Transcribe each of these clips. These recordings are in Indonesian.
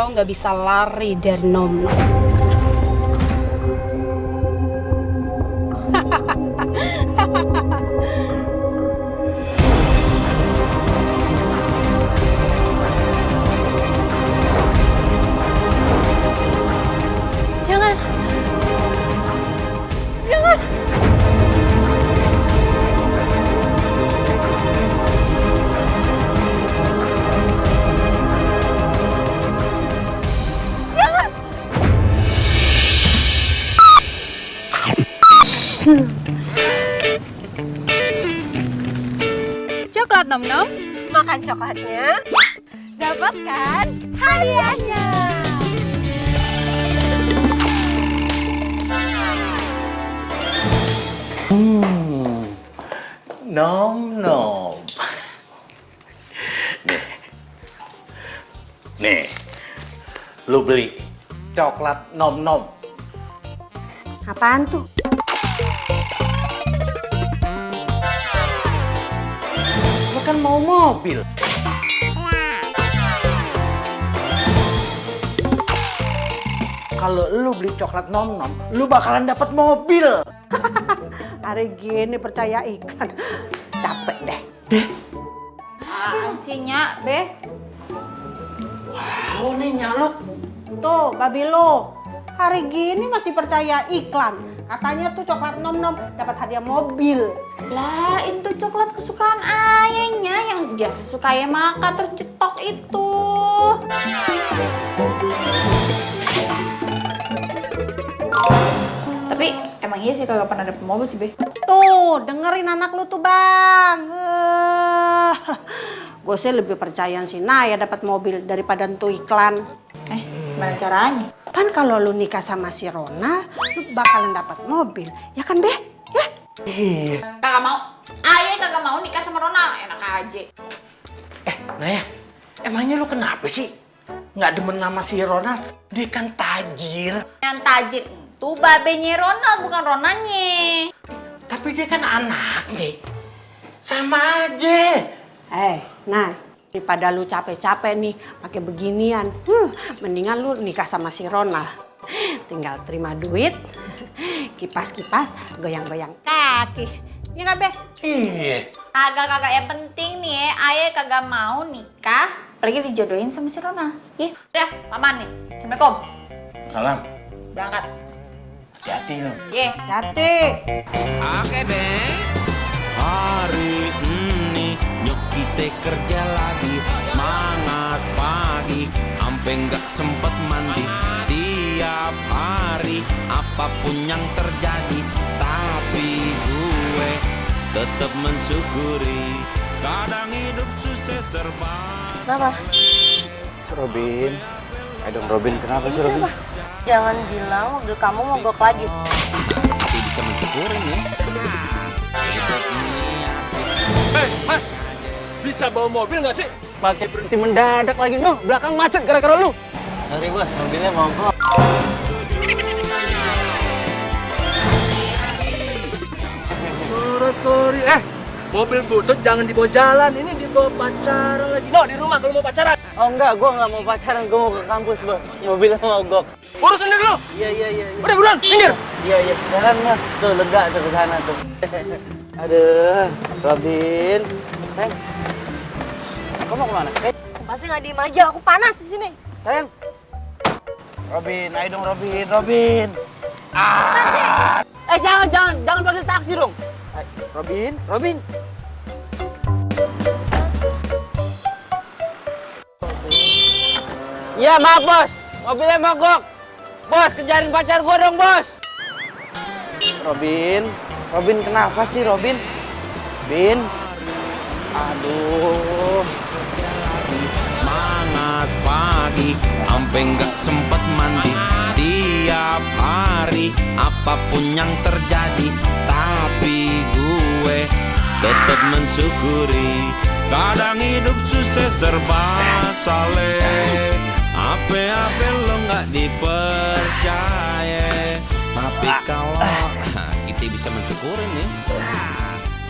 lo nggak bisa lari dari Nom Nom. Jangan. Jangan. Coklat Nom Nom, Makan coklatnya, dapatkan hadiahnya. Nom nom. Nih, lu beli coklat nom nom. Apaan tuh? Lu kan mau mobil. Kalau lu beli coklat nom nom, lu bakalan dapat mobil. Hari gini percaya iklan. Capek deh. apaan sih Nyak, Beh? Oh, nih nyaluk. Tuh, babi lo. Hari gini masih percaya iklan. Katanya tuh coklat nom nom dapat hadiah mobil. Lah, itu coklat kesukaan ayahnya yang biasa suka ya makan terus cetok itu. Tapi emang iya sih kagak pernah dapet mobil sih, Beh. Tuh, dengerin anak lu tuh, Bang. Gue sih lebih percayaan si Naya dapat mobil daripada tuh iklan. Gimana caranya? Kan kalau lu nikah sama si Ronald, lu bakalan dapat mobil. Ya kan, Beh? Ya? Iya. Kagak mau. Ayah kagak mau nikah sama Ronald. Enak aja. Naya, emangnya lu kenapa sih? Nggak demen sama si Ronald? Dia kan tajir. Yang tajir itu babenya Ronald, bukan Ronaldnya. Tapi dia kan anaknya. Sama aja. Nah, daripada lu capek-capek nih pakai beginian, mendingan lu nikah sama si Ronald. Tinggal terima duit, kipas-kipas, goyang-goyang kaki. Iya nggak, Beh? Iya. Kagak yang penting nih ya, ayah kagak mau nikah, apalagi dijodohin sama si Ronald. Ya, udah, lamaan nih. Assalamualaikum. Salam. Berangkat. Hati-hati lu. Ye. Hati. Oke deh. Hari ini nyok kita kerja lagi, semangat pagi, ampe nggak sempet mandi. Tiap hari apapun yang terjadi, tapi gue tetap mensyukuri. Kadang hidup susah serba. Kenapa? Robin, ayo dong Robin, kenapa sih Robin? Jangan bilang mobil kamu mogok lagi. Kita bisa mensyukuri nih. Hidup ini asik. Hei, Mas! Bisa bawa mobil nggak sih? Pakai berhenti mendadak lagi, no, belakang macet gara-gara lu. Sorry bos, mobilnya mogok. Sorry. Mobil butut jangan dibawa jalan. Ini dibawa pacaran lagi. No, di rumah kalau mau pacaran. Oh enggak, gua nggak mau pacaran, gua mau ke kampus bos. Mobilnya mogok. Urus sendiri lu. Iya. Udah buruan, minggir. Iya. Jalan mas, tuh lega tuh ke sana tuh. Aduh, Robin, sayang. Kamu mau kemana? Pasti nggak diem aja, aku panas di sini. Sayang. Robin, ayo dong Robin. Jangan panggil taksi dong. Robin. Iya maaf bos, mobilnya mogok. Bos, kejarin pacar gua dong bos. Robin kenapa sih Robin? Aduh. Semangat pagi, ampe nggak sempet mandi. Tiap hari apapun yang terjadi, tapi gue tetap mensyukuri. Kadang hidup susah serba saleh, apa-apa lo nggak dipercaya. Tapi kalau kita bisa mensyukuri nih,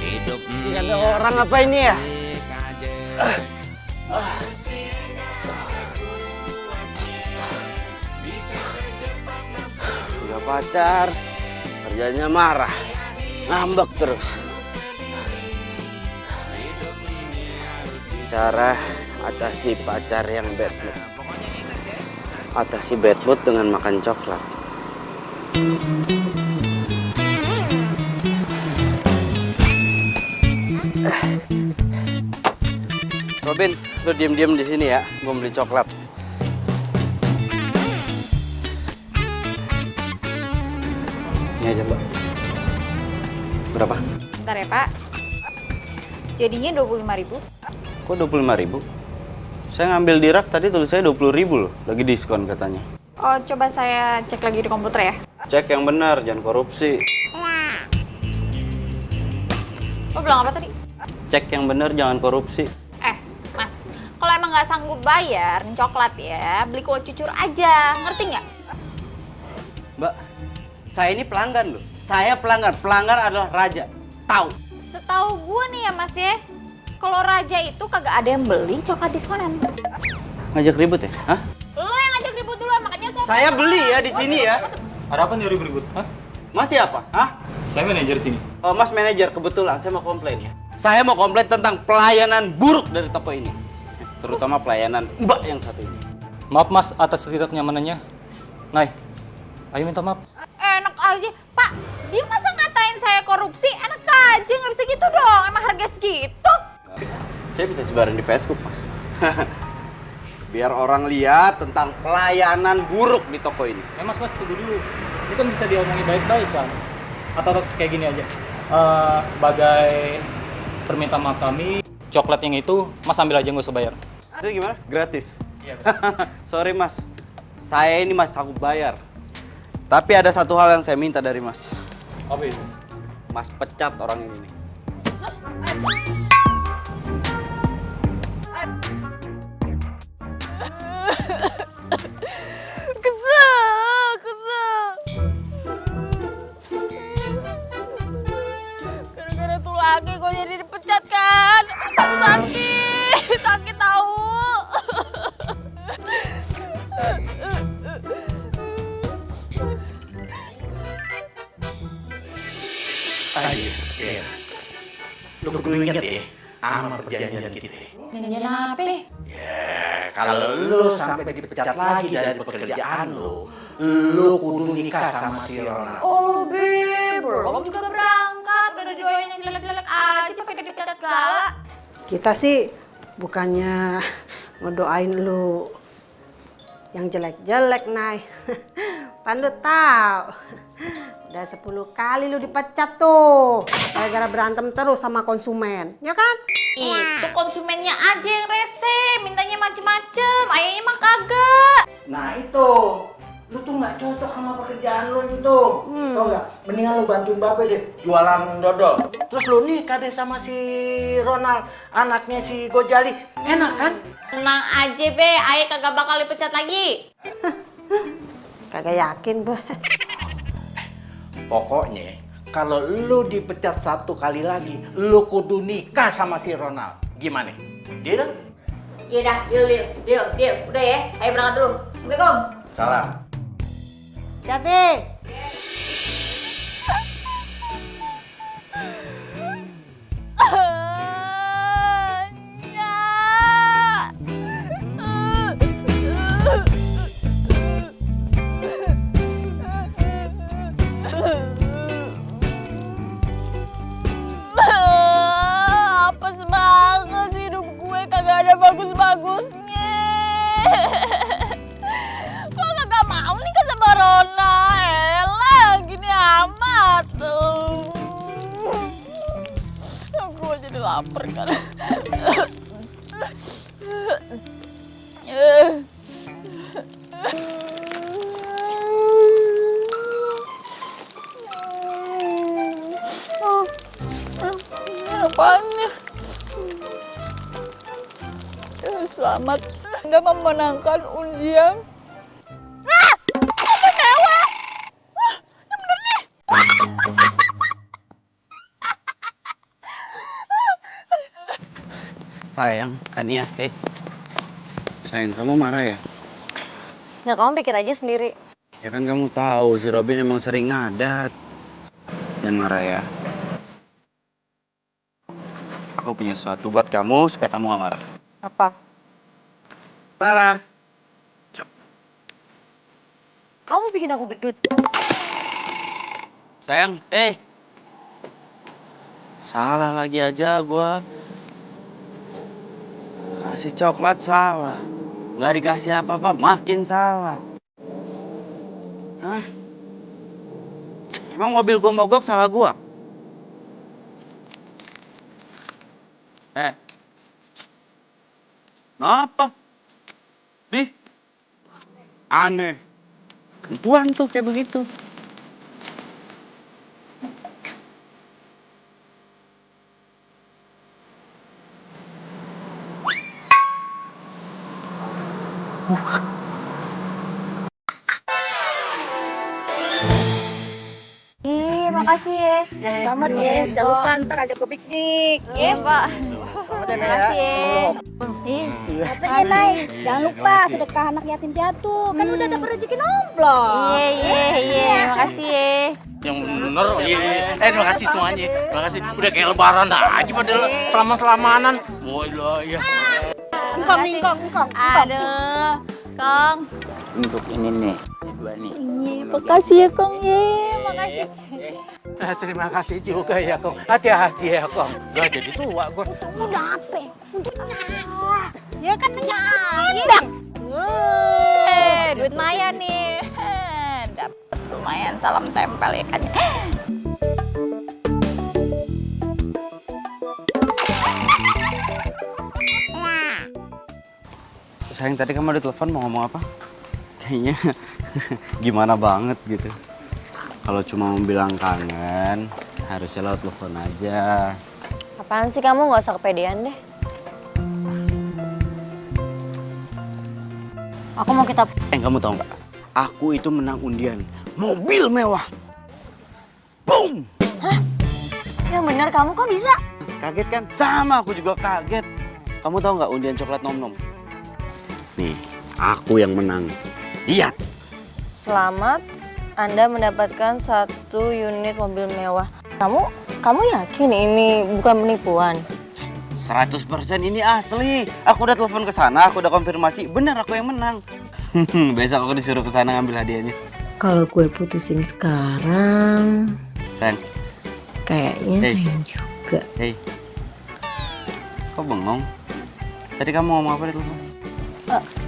hidup ini Ada orang apa ini ya? asik aja. pacar, kerjanya marah, ngambek terus. Cara atasi pacar yang bad mood. Atasi bad mood dengan makan coklat. Robin, lu diem-diem di sini ya, gua beli coklat. Ini aja, Mbak. Berapa? Bentar ya, Pak. Jadinya 25.000. Kok 25.000? Saya ngambil di rak tadi tulisannya 20.000 loh. Lagi diskon katanya. Oh, coba saya cek lagi di komputer ya. Cek yang benar, jangan korupsi. Lo bilang apa tadi? Cek yang benar, jangan korupsi. Mas, kalau emang nggak sanggup bayar nih coklat ya, beli kue cucur aja, ngerti nggak? Mbak, saya ini pelanggan loh. Saya pelanggan. Pelanggan adalah raja. Tahu? Setahu gue nih ya Mas ya, kalau raja itu kagak ada yang beli coklat diskonan. Ngajak ribut ya? Hah? Lo yang ngajak ribut dulu, makanya Saya beli ya di sini ya. Ada apa nih ribut-ribut? Hah? Mas siapa? Hah? Saya manajer sini. Oh, Mas manajer, kebetulan saya mau komplain ya. Saya mau komplain tentang pelayanan buruk dari toko ini. Terutama pelayanan Mbak yang satu ini. Maaf Mas atas ketidaknyamanannya. Nay, ayo minta maaf. enak aja. Pak, dia masa ngatain saya korupsi? Enak aja, nggak bisa gitu dong. Emang harga segitu? Saya bisa sebarin di Facebook, Mas. Biar orang lihat tentang pelayanan buruk di toko ini. Mas tunggu dulu. Ini kan bisa diomongin baik-baik kan? Atau kayak gini aja. Sebagai permintaan maaf kami, coklat yang itu Mas ambil aja nggak usah bayar. Itu gimana? Gratis? Iya. Sorry Mas, saya ini Mas aku bayar. Tapi ada satu hal yang saya minta dari Mas. Apa itu? Mas pecat orang ini nih. Gara-gara tuh lagi gue jadi dipecat kan. Sakit tahu. Ayo, ya. Lu kudu inget ya, sama perjanjian kita. Janjian apa? Ya, kalau lu sampai dipecat lagi dari pekerjaan lu kudu nikah sama si Ronald. Oh, belum juga berangkat. Udah doain yang jelek-jelek aja pakai dipecat segala. Kita sih bukannya ngedoain lu yang jelek-jelek, Nay. Pan lu tahu. Udah 10 kali lu dipecat tuh. Gara-gara berantem terus sama konsumen. Ya kan? Itu konsumennya aja yang rese, mintanya macem-macem. Ayahnya mah kagak. Nah itu, lu tuh nggak cocok sama pekerjaan lu itu. Tau nggak? Mendingan lu bantuin bapak deh jualan dodol. Terus lu nikah deh sama si Ronald, anaknya si Gojali. Enak kan? Tenang aja, Be. Ayah kagak bakal dipecat lagi. Kagak yakin, Bu. Pokoknya kalau lu dipecat 1 kali lagi, lu kudu nikah sama si Ronald. Gimana? Deal? Iya dah, deal. Udah ya, ayo berangkat dulu. Assalamualaikum. Salam. Jadi. Apes banget hidup gue, kagak ada bagus-bagusnya. Kok kagak mau nikah sama Rona? Elah, gini amat. Gue jadi lapar kan. Apaan nih? Selamat Anda memenangkan undian. Apa dewa? Yang bener nih. Sayang, Tania, Sayang, kamu marah ya? Ya kamu pikir aja sendiri. Ya kan kamu tahu si Robin emang sering ngadat. Jangan marah ya. Aku punya sesuatu buat kamu supaya kamu gak marah. Apa? Tara. Kamu bikin aku gendut. Sayang, salah lagi aja gua. Kasih coklat salah. Nggak dikasih apa-apa makin salah. Hah? Emang mobil gua mogok salah gua? Apa? Nih, aneh. Tuan tuh kayak begitu. Ih, makasih ya. Selamat ya, jangan lupa ntar ajak ke piknik. Iya, Pak. Selamat Makasih ya. Ih, Katanya, Nay, jangan lupa sedekah anak yatim piatu. Kan udah dapat rezeki nomplok. iya, makasih ya. Yang bener, iya. Terima kasih semuanya. Terima kasih. Udah kayak lebaran aja padahal selamat-selamanan. Woi lah, ya. Engkong. Aduh, Kong. Untuk ini nih, dua nih. Makasih ya, Kong. Makasih. Terima kasih juga ya, Kong. Hati-hati ya, Kong. Gak jadi tua gue. Udah apa? Ya kan Bang. Duit Maya nih. Dapat lumayan salam tempel ya kan. Sayang, tadi kamu ada telepon mau ngomong apa? Kayaknya gimana banget gitu. Kalau cuma mau bilang kangen, harusnya lewat telepon aja. Apaan sih kamu, nggak usah kepedean deh. Aku mau kita... Kamu tahu nggak? Aku itu menang undian mobil mewah. Boom! Hah? Yang bener kamu kok bisa? Kaget kan? Sama, aku juga kaget. Kamu tahu nggak undian coklat nom-nom? Nih, aku yang menang. Lihat. Selamat, Anda mendapatkan 1 unit mobil mewah. Kamu yakin ini bukan penipuan? 100% ini asli. Aku udah telepon ke sana, aku udah konfirmasi. Bener aku yang menang. Besok aku disuruh ke sana ngambil hadiahnya. Kalau gue putusin sekarang, Sayang. kayaknya sayang juga. Hei. Kok bengong? Tadi kamu ngomong apa di telepon?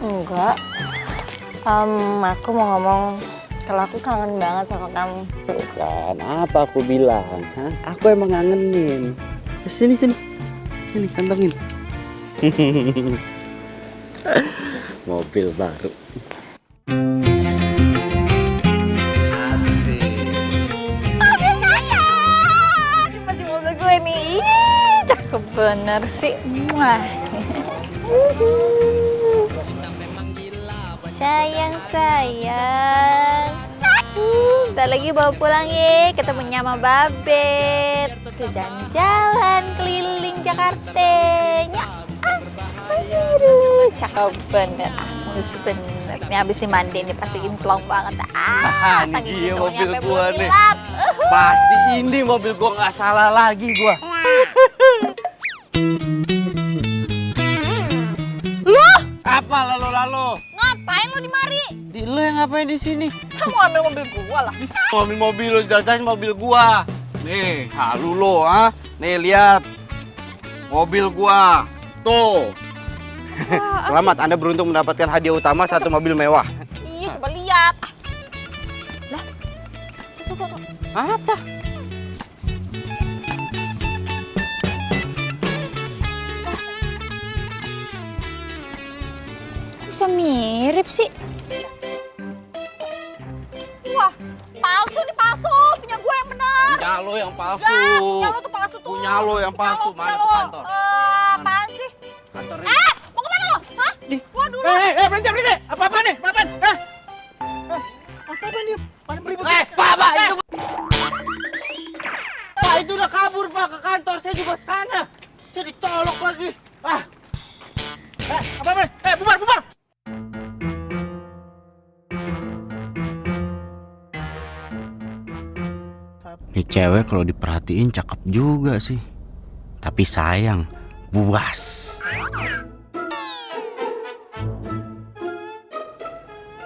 Enggak. Aku mau ngomong kalau aku kangen banget sama kamu. Bukan, apa aku bilang? Hah? Aku emang ngangenin. Sini. Sini, kantongin. Mobil baru. Mobil saya. Ini pasti mobil gue nih. Ih, cakep bener sih. Wah. Sayang. Bentar lagi bawa pulang ya, ketemu sama Babet. Ke jalan-jalan keliling Jakarta. Aduh, cakep bener. Mulus bener. Ini habis dimandi nih pasti kinclong banget. Ini dia mobil gua nih. Pasti ini mobil gua, nggak salah lagi gua. Apa lalu? Ngapain lo di mari? Lo yang ngapain di sini? Kamu ambil mobil gua lah. Mobil lo, jajan mobil gua. Nih, halu lo, ah. Nih lihat. Mobil gua. Tuh. Selamat, Anda beruntung mendapatkan hadiah utama 1 mobil mewah. Iya, coba lihat. Lah. Tuh. Apa? Bisa mirip sih. Wah, palsu nih, palsu. Punya gue yang benar. Punya lo yang palsu. Enggak, punya lo tuh palsu tuh. Punya lo yang palsu. Mana ke kantor? Apaan sih? Kantor ini. Mau kemana lo? Hah? Gua dulu. Berhenti. Apa-apa nih? Apa-apaan? Apa-apaan nih? Pak, itu. Pak, itu udah kabur, Pak, ke kantor. Saya juga sana. Saya dicolok lagi. Apa-apaan? Bubar! cewek kalau diperhatiin cakep juga sih. Tapi sayang, buas.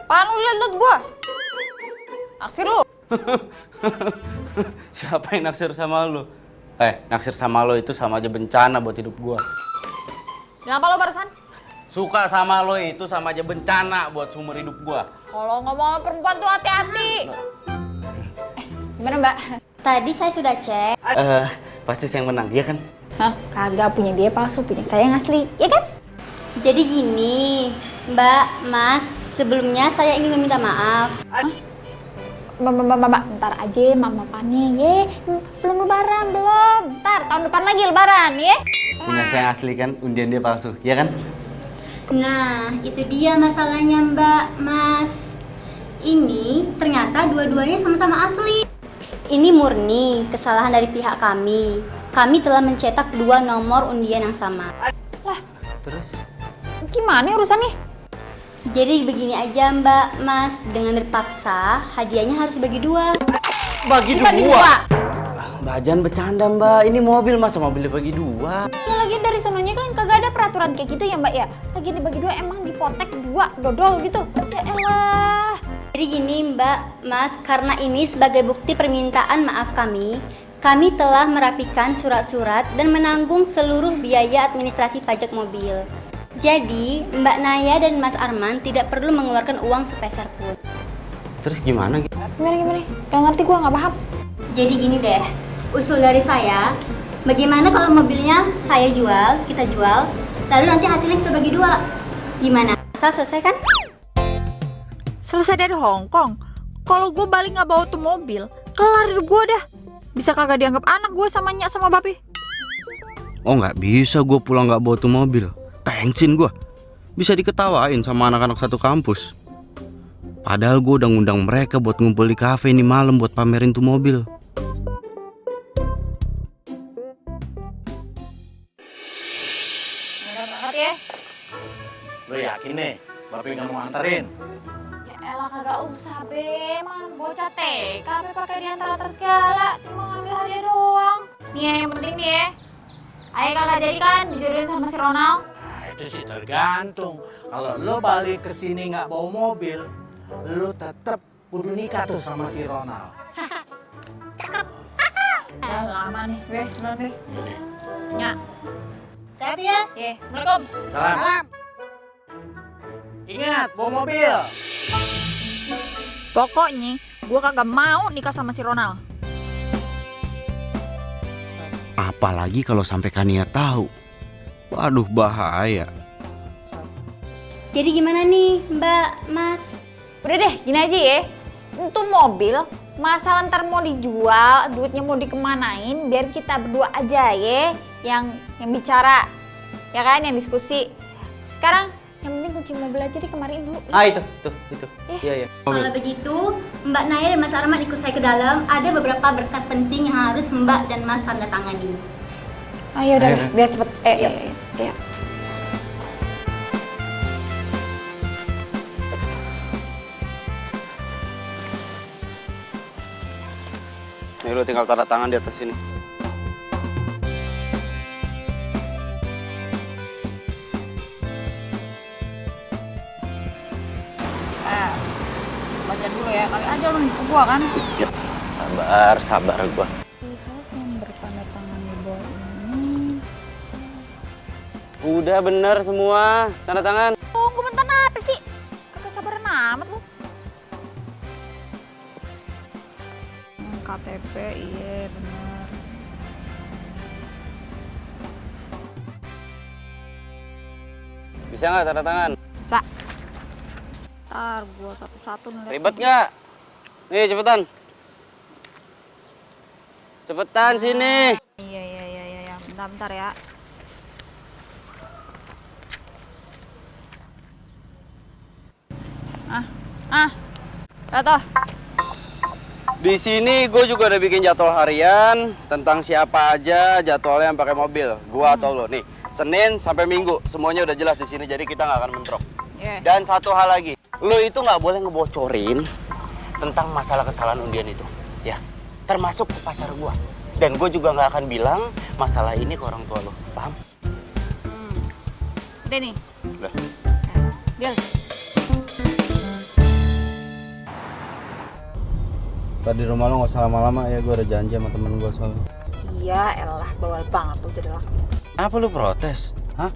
Apaan lu liat gua? Naksir lu? Siapa yang naksir sama lu? Naksir sama lo itu sama aja bencana buat hidup gua. Kenapa lo barusan? Suka sama lo itu sama aja bencana buat seumur hidup gua. Kalau ngomong sama perempuan tuh hati-hati. Gimana mbak? Tadi saya sudah cek. Pasti saya yang menang, ya kan? Hah? Kagak, punya dia palsu, punya saya yang asli, ya kan? Jadi gini, Mbak, Mas, sebelumnya saya ingin meminta maaf. Mbak, bentar aja, mama panik, ye. Belum lebaran, belum. Ntar, tahun depan lagi lebaran, ye. Punya saya yang asli kan, undian dia palsu, ya kan? Nah, itu dia masalahnya Mbak, Mas. Ini ternyata dua-duanya sama-sama asli. Ini murni kesalahan dari pihak kami. Kami telah mencetak 2 nomor undian yang sama. Lah, Terus? gimana urusannya? Jadi begini aja Mbak, Mas. Dengan terpaksa, hadiahnya harus bagi 2. Bagi dua? Mbak jangan bercanda mbak, ini mobil masa mobil dibagi 2? Ya lagi dari sononya kan kagak ada peraturan kayak gitu ya mbak ya. Lagi dibagi 2 emang dipotek 2 dodol gitu. Ya elah. Jadi gini Mbak, Mas, karena ini sebagai bukti permintaan maaf kami telah merapikan surat-surat dan menanggung seluruh biaya administrasi pajak mobil. Jadi, Mbak Naya dan Mas Arman tidak perlu mengeluarkan uang sepeser pun. Terus gimana? Gimana? Gak ngerti gua, gak paham. Jadi gini deh, usul dari saya, bagaimana kalau mobilnya saya jual, kita jual, lalu nanti hasilnya kita bagi 2. Gimana? Selesai kan? Selesai dari Hongkong. Kalau gue balik nggak bawa tuh mobil, kelar hidup gue dah. Bisa kagak dianggap anak gue sama Nyak sama Bapi? Oh nggak bisa gue pulang nggak bawa tuh mobil. Thanksin gue. Bisa diketawain sama anak-anak satu kampus. Padahal gue udah ngundang mereka buat ngumpul di kafe ini malam buat pamerin tuh mobil. Bener banget ya. Lo yakin nih, Bapak nggak mau anterin? Ya elah kagak usah be, emang bocah TK be pakai diantar-antar segala. Cuma ngambil hadiah doang. Nih ya, yang penting nih ya. Ayah kagak jadi kan dijodohin sama si Ronald? Nah, itu sih tergantung. Kalau lo balik ke sini nggak bawa mobil, lo tetap kudu nikah tuh sama si Ronald. Ya lama nih, be, duluan be. Nyak. Hati ya. Ye, Assalamualaikum. Salam. Ingat, bawa mobil. Pokoknya gue kagak mau nikah sama si Ronald. Apalagi kalau sampai Kania tahu. Waduh bahaya. Jadi gimana nih Mbak, Mas? Udah deh, gini aja ya. Untuk mobil, masalah ntar mau dijual, duitnya mau dikemanain, biar kita berdua aja ya yang bicara, ya kan, yang diskusi. Sekarang yang penting kunci mobil aja deh, kemarin dulu. Itu. Iya. Kalau begitu, Mbak Naya dan Mas Arman ikut saya ke dalam. Ada beberapa berkas penting yang harus Mbak dan Mas tanda tangani. Ayo udah, biar cepet. Ayo. Nih lu tinggal tanda tangan di atas sini. Baca dulu ya, kali aja lu nipu gua kan. Ya, sabar gua. Lihat yang bertanda tangan di bawah ini. Udah bener semua, tanda tangan. Tunggu bentar, apa sih? Kagak sabaran amat lu. KTP, iya bener. Bisa nggak tanda tangan? Bisa. Ntar gua satu-satu nih. Ribet nggak? Nih cepetan. Cepetan sini. Iya. Bentar ya. Udah. Di sini gue juga udah bikin jadwal harian tentang siapa aja jadwalnya yang pakai mobil. Gua atau lo nih. Senin sampai Minggu semuanya udah jelas di sini, jadi kita nggak akan mentrok. Yeah. Dan satu hal lagi, lo itu nggak boleh ngebocorin tentang masalah kesalahan undian itu, ya. termasuk ke pacar gue. Dan gue juga nggak akan bilang masalah ini ke orang tua lo, paham? Udah nih. Udah. Deal. Tadi rumah lo nggak usah lama-lama ya, gue ada janji sama temen gue soalnya. Iya, elah bawal banget lu jadi laki. Apa lu protes? Hah?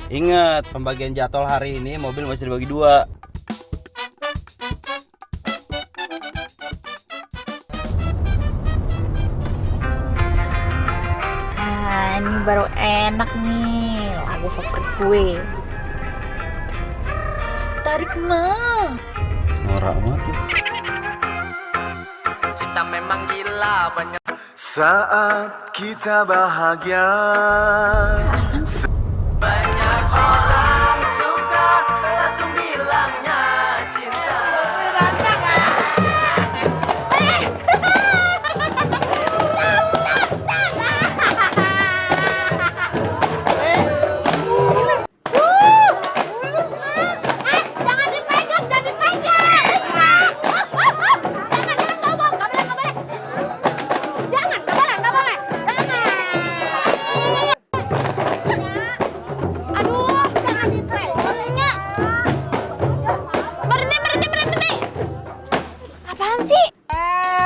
Ingat, pembagian jadwal hari ini mobil masih dibagi 2. Ini baru enak nih, lagu favorit gue. Tarik mah. Norak banget lu. Cinta memang gila banyak. Saat kita bahagia. Banyak orang suka langsung bilangnya cinta.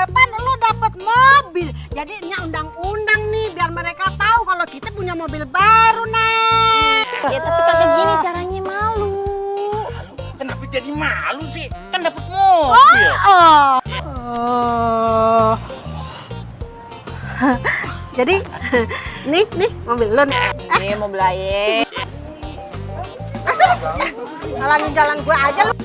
Pan lu dapat mobil. Jadi ini undang-undang nih biar mereka tahu kalau kita punya mobil baru, Nay. Ya tapi kagak gini caranya, malu. Kenapa jadi malu sih? Kan dapat mobil. Jadi nih mobil lu nih. Iya, mau belaye. Mas, halangin jalan gue aja lu.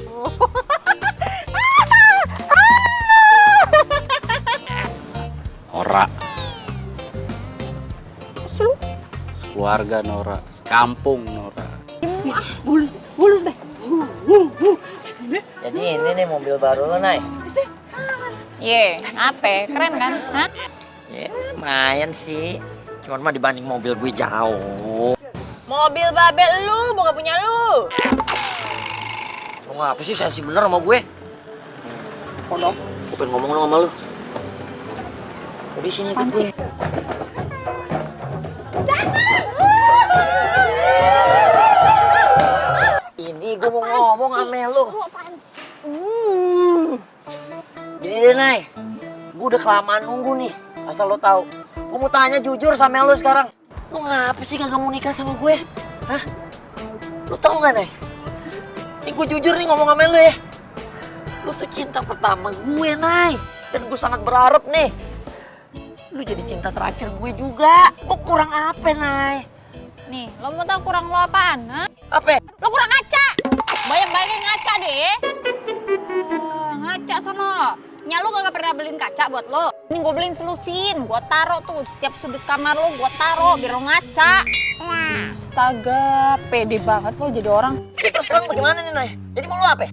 Nora. Sekeluarga Nora, sekampung Nora. Bulus deh. Jadi ini nih mobil baru lo, Nay. Ye, apa? Keren kan? Hah? Ya, lumayan sih. Cuman mah dibanding mobil gue jauh. Mobil babel lu, bukan punya lu. Lu ngapa sih sensi bener sama gue? Oh no, gue pengen ngomong dong sama lu. Udah sini ikut gue. Ini gue mau ngomong sama lu. Gini deh, Nay. Gue udah kelamaan nunggu nih. Asal lo tahu. Gue mau tanya jujur sama lo sekarang. Lo ngapa sih kagak mau nikah sama gue? Hah? Lo tau gak, Nay? Ini gue jujur nih ngomong sama lo ya. Lo tuh cinta pertama gue, Nay. Dan gue sangat berharap nih. Lo jadi cinta terakhir gue juga. Gue kurang apa, Nay? Nih, lo mau tahu kurang lo apaan? Hah? Apa? Lo kurang ngaca. Banyak-banyak ngaca deh. Ngaca sono. Nya lo gak pernah beliin kaca buat lo. Ini gue beliin selusin. Gue taro tuh setiap sudut kamar lo. Gue taro biar lo ngaca. Wah, astaga. Pede banget lo jadi orang. Ya, terus sekarang bagaimana nih, Nay? Jadi mau lo apa?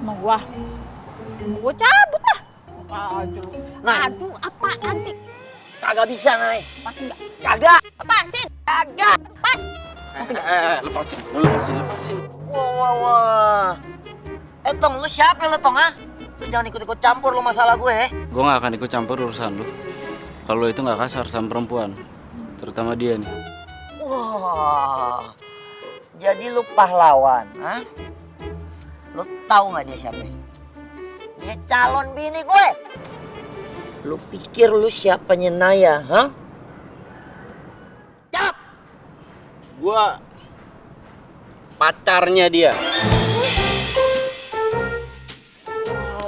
Mau gue cabut lah. Nah, Aduh, apaan sih? kagak bisa, Nay. Pasti enggak. Kagak. Lepasin. Kagak. Pas. Pasti enggak. Lepasin. Wah. Tong, lu siapa lo, Tong, ha? Lu jangan ikut-ikut campur lo masalah gue, ya. Gue gak akan ikut campur urusan lu. Kalau itu gak kasar sama perempuan, terutama dia nih. Wah. Jadi lu pahlawan, ha? Lu tahu nggak dia siapa? Dia calon bini gue. Lu pikir lu siapanya Naya, ha? Jawab. Gue pacarnya dia.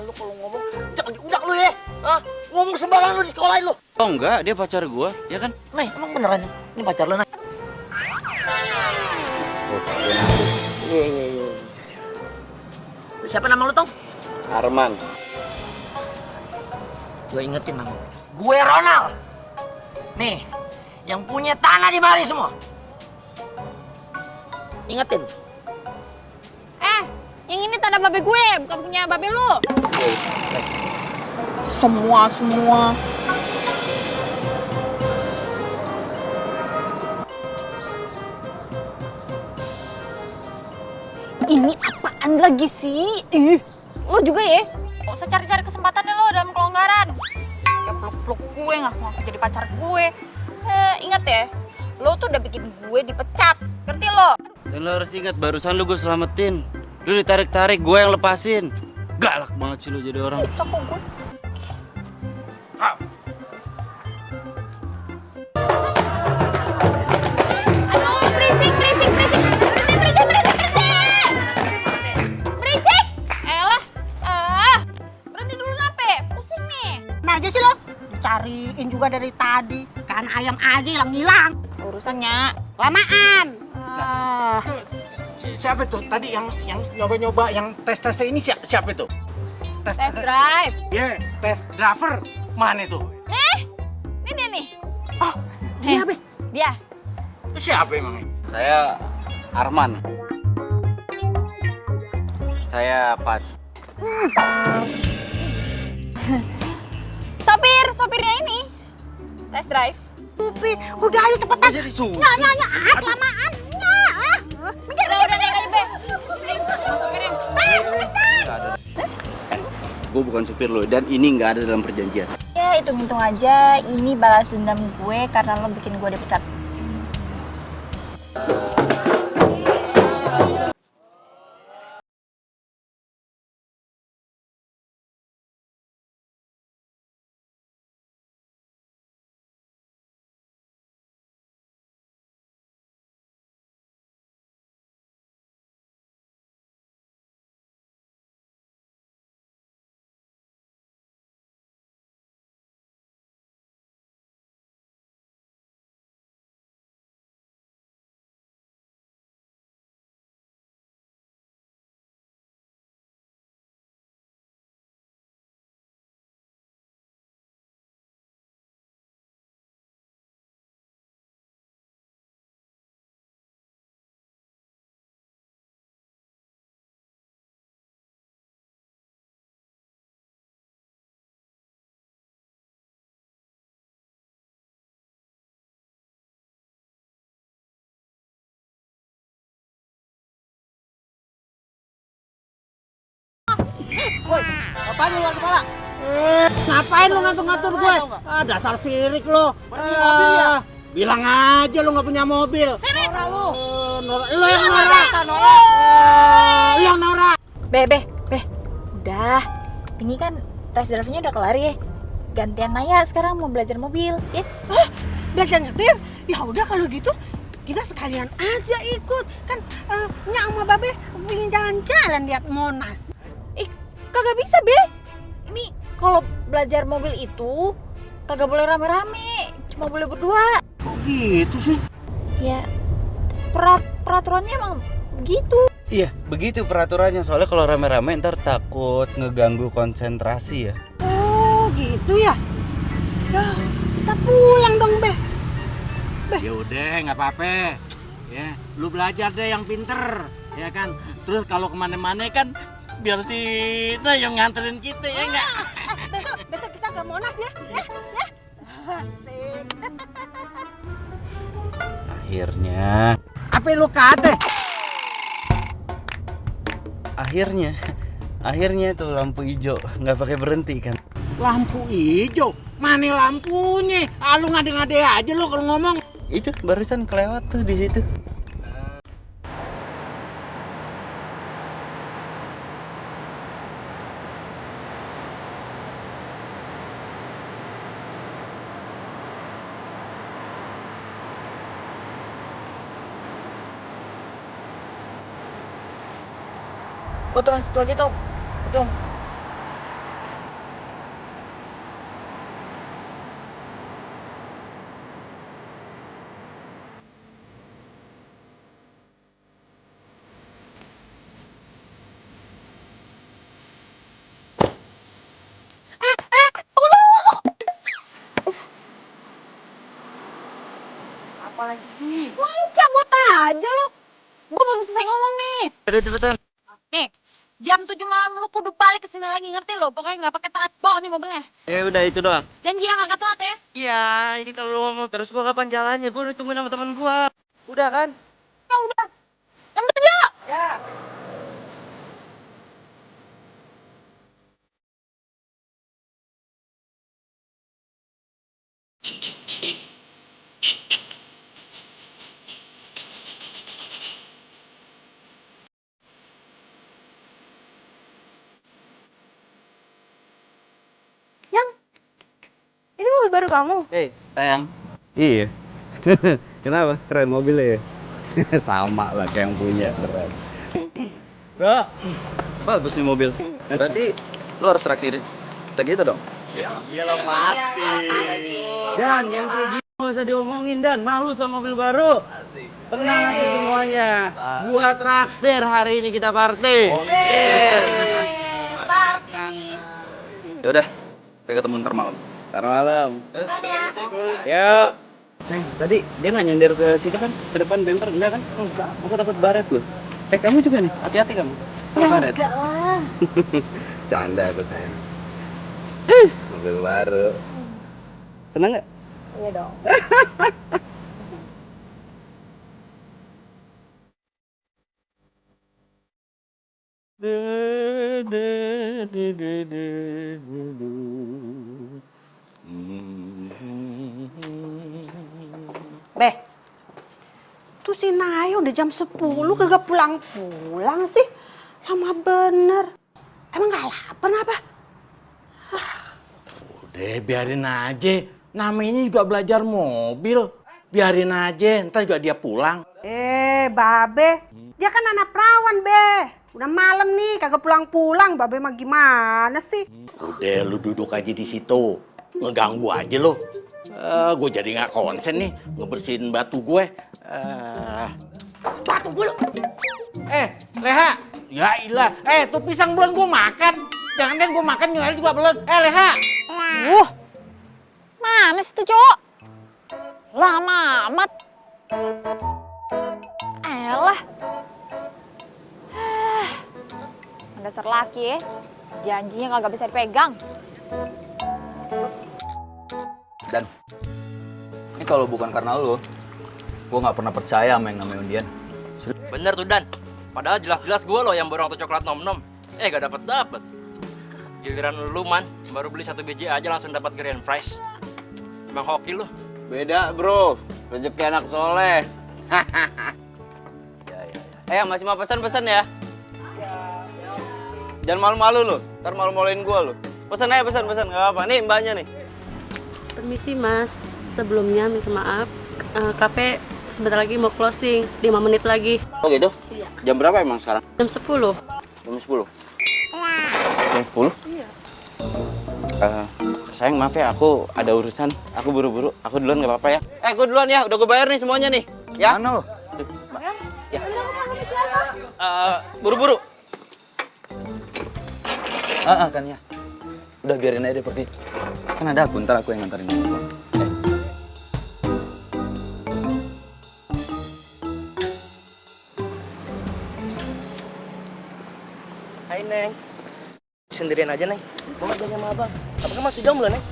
Lu kalau ngomong jangan diudak lu ya, ha? Ngomong sembarangan lu di sekolahin lu. Oh enggak, dia pacar gue, ya kan? Nay, emang beneran ini pacar lu, Nay? Iya. Siapa nama lu, Tong? Arman. Gue ingetin nama. Gue Ronald. Nih, yang punya tanah di mari semua. Ingetin. Yang ini tanah babe gue, bukan punya babe lu. Semua. Ini apaan lagi sih? Lo juga ya? Gak usah cari-cari kesempatannya lo dalam kelonggaran. Kayak peluk gue, ngaku-ngaku jadi pacar gue. Ingat ya, lo tuh udah bikin gue dipecat, ngerti lo? Dan lo harus ingat, barusan lu gue selamatin. Lu ditarik-tarik, gue yang lepasin. Galak banget sih lu jadi orang. Susah kok gue. Aduh, berisik. Berisik! Elah, berhenti dulu nape? Pusing nih. Nah aja sih lo, dicariin juga dari tadi. Kan ayam aja hilang-hilang. Urusannya Kelamaan. Siapa tuh? Tadi yang nyoba-nyoba yang tes-tesnya ini siapa itu? test drive. Ya, tes driver. Mana itu? Nih. Oh, dia apa? Dia. Siapa emangnya? Saya Arman. Saya Pat. Sopirnya ini. Test drive. Udah ayo cepetan. Jadi suhu. Nya, kelamaan. Minggir. Udah naik aja, Be. Sopirnya. Gue bukan supir lo dan ini nggak ada dalam perjanjian. Ya, hitung-hitung aja ini balas dendam gue karena lo bikin gue dipecat. Apaan lu kepala? Ngapain lo ngatur-ngatur gue? Dasar sirik lo. Berhenti mobil ya? Bilang aja lo nggak punya mobil. Sirik. Nora lu. Lo yang norak. Lo yang norak. Be. Udah. Ini kan test drive-nya udah kelar ya. Gantian Naya sekarang mau belajar mobil, ya. Belajar nyetir? Ya udah kalau gitu kita sekalian aja ikut. Kan Nya sama Babe ingin jalan-jalan lihat Monas. Kagak bisa, Be. Ini kalau belajar mobil itu kagak boleh rame-rame, cuma boleh berdua. Kok gitu sih? Ya, peraturannya emang begitu. Iya, begitu peraturannya. Soalnya kalau rame-rame ntar takut ngeganggu konsentrasi ya. Oh gitu ya. Ya kita pulang dong, Be. Ya udah, nggak apa-apa. Ya, lu belajar deh yang pinter, ya kan. Terus kalau kemana-mana kan biar si yang nganterin kita ya enggak. Besok kita ke Monas ya. Ya. Asik. Akhirnya. Apa lu kate? Akhirnya tuh lampu hijau nggak pakai berhenti kan. Lampu hijau? Mana lampunya? Lu ngade-ngade aja lu kalau ngomong. Itu barusan kelewat tuh di situ. Potongan situ aja tuh. Pocong. Apalagi sih? Cabut aja lo. Gue belum selesai ngomong nih. Udah cepetan. Nih, jam 7 malam lu kudu balik ke sini lagi, ngerti lo? Pokoknya nggak pakai taat bawa nih mobilnya. Ya udah itu doang. Janji ya nggak telat ya. Iya, ini kalau lu ngomong terus gua kapan jalannya? Gua udah tungguin sama teman gua. Udah kan? Ya udah. Yang betul ya. Ya. Ini mobil baru kamu? Hei, sayang. Iya. Kenapa? Keren mobilnya ya? Sama lah kayak yang punya, keren. Bro, bagus nih mobil. Berarti lo harus traktirin. Kita gitu dong? Iya lah pasti. Dan yang kayak gitu gak usah diomongin, Dan. Malu sama mobil baru. Tenang aja semuanya. Gua traktir hari ini, kita party. Yaudah, kita ketemu ntar malam. Ntar malam. Yuk. Sayang, tadi dia nggak nyender ke situ kan? Ke depan bemper, enggak kan? Enggak. Aku takut baret loh. Kamu juga nih, hati-hati kamu. Baret. Enggak lah. Canda aku sayang. Mobil baru. Seneng nggak? Iya dong. Beh, tuh si Naya udah jam 10 kagak pulang-pulang sih. Lama bener. Emang gak lapar apa? Udah biarin aja. Namanya juga belajar mobil. Biarin aja, ntar juga dia pulang. Babe. Dia kan anak perawan, Be. Udah malam nih, kagak pulang-pulang. Babe mah gimana sih? Udah lu duduk aja di situ. Ngeganggu aja lo. Gue jadi nggak konsen nih ngebersihin batu gue. Batu gue lo. Leha. Ya ilah. Tuh pisang belum gue makan. Jangan kan gue makan Noel juga belum. Leha. Mana sih tuh cowok? Lama amat. Elah. Dasar laki ya. Janjinya kagak bisa dipegang. Dan ini kalau bukan karena lo, gue nggak pernah percaya sama yang namanya undian. Bener tuh Dan. Padahal jelas-jelas gue loh yang borong tuh coklat nom-nom. Gak dapet. Giliran lu man, baru beli 1 biji aja langsung dapat grand prize. Emang hoki lu. Beda bro, rezeki anak soleh. Masih mau pesan ya? Jangan malu-malu lo, ntar malu-maluin gue lo. Pesan aja pesan, nggak apa-apa. Nih mbaknya nih. Permisi mas, sebelumnya minta maaf, kafe sebentar lagi mau closing, 5 menit lagi. Oh gitu? Iya. Jam berapa emang sekarang? Jam 10. Jam 10? Jam 10? Iya. Sayang maaf ya, aku ada urusan, aku buru-buru, aku duluan nggak apa-apa ya? Gue duluan ya, udah gue bayar nih semuanya nih. Ya? Mana? Ya. Buru-buru. Kan ya. Udah biarin aja dia pergi. Kan ada aku, ntar aku yang nganterin. Hai Neng. Sendirian aja Neng. Mau ngajak sama abang. Abang masih jomblo Neng.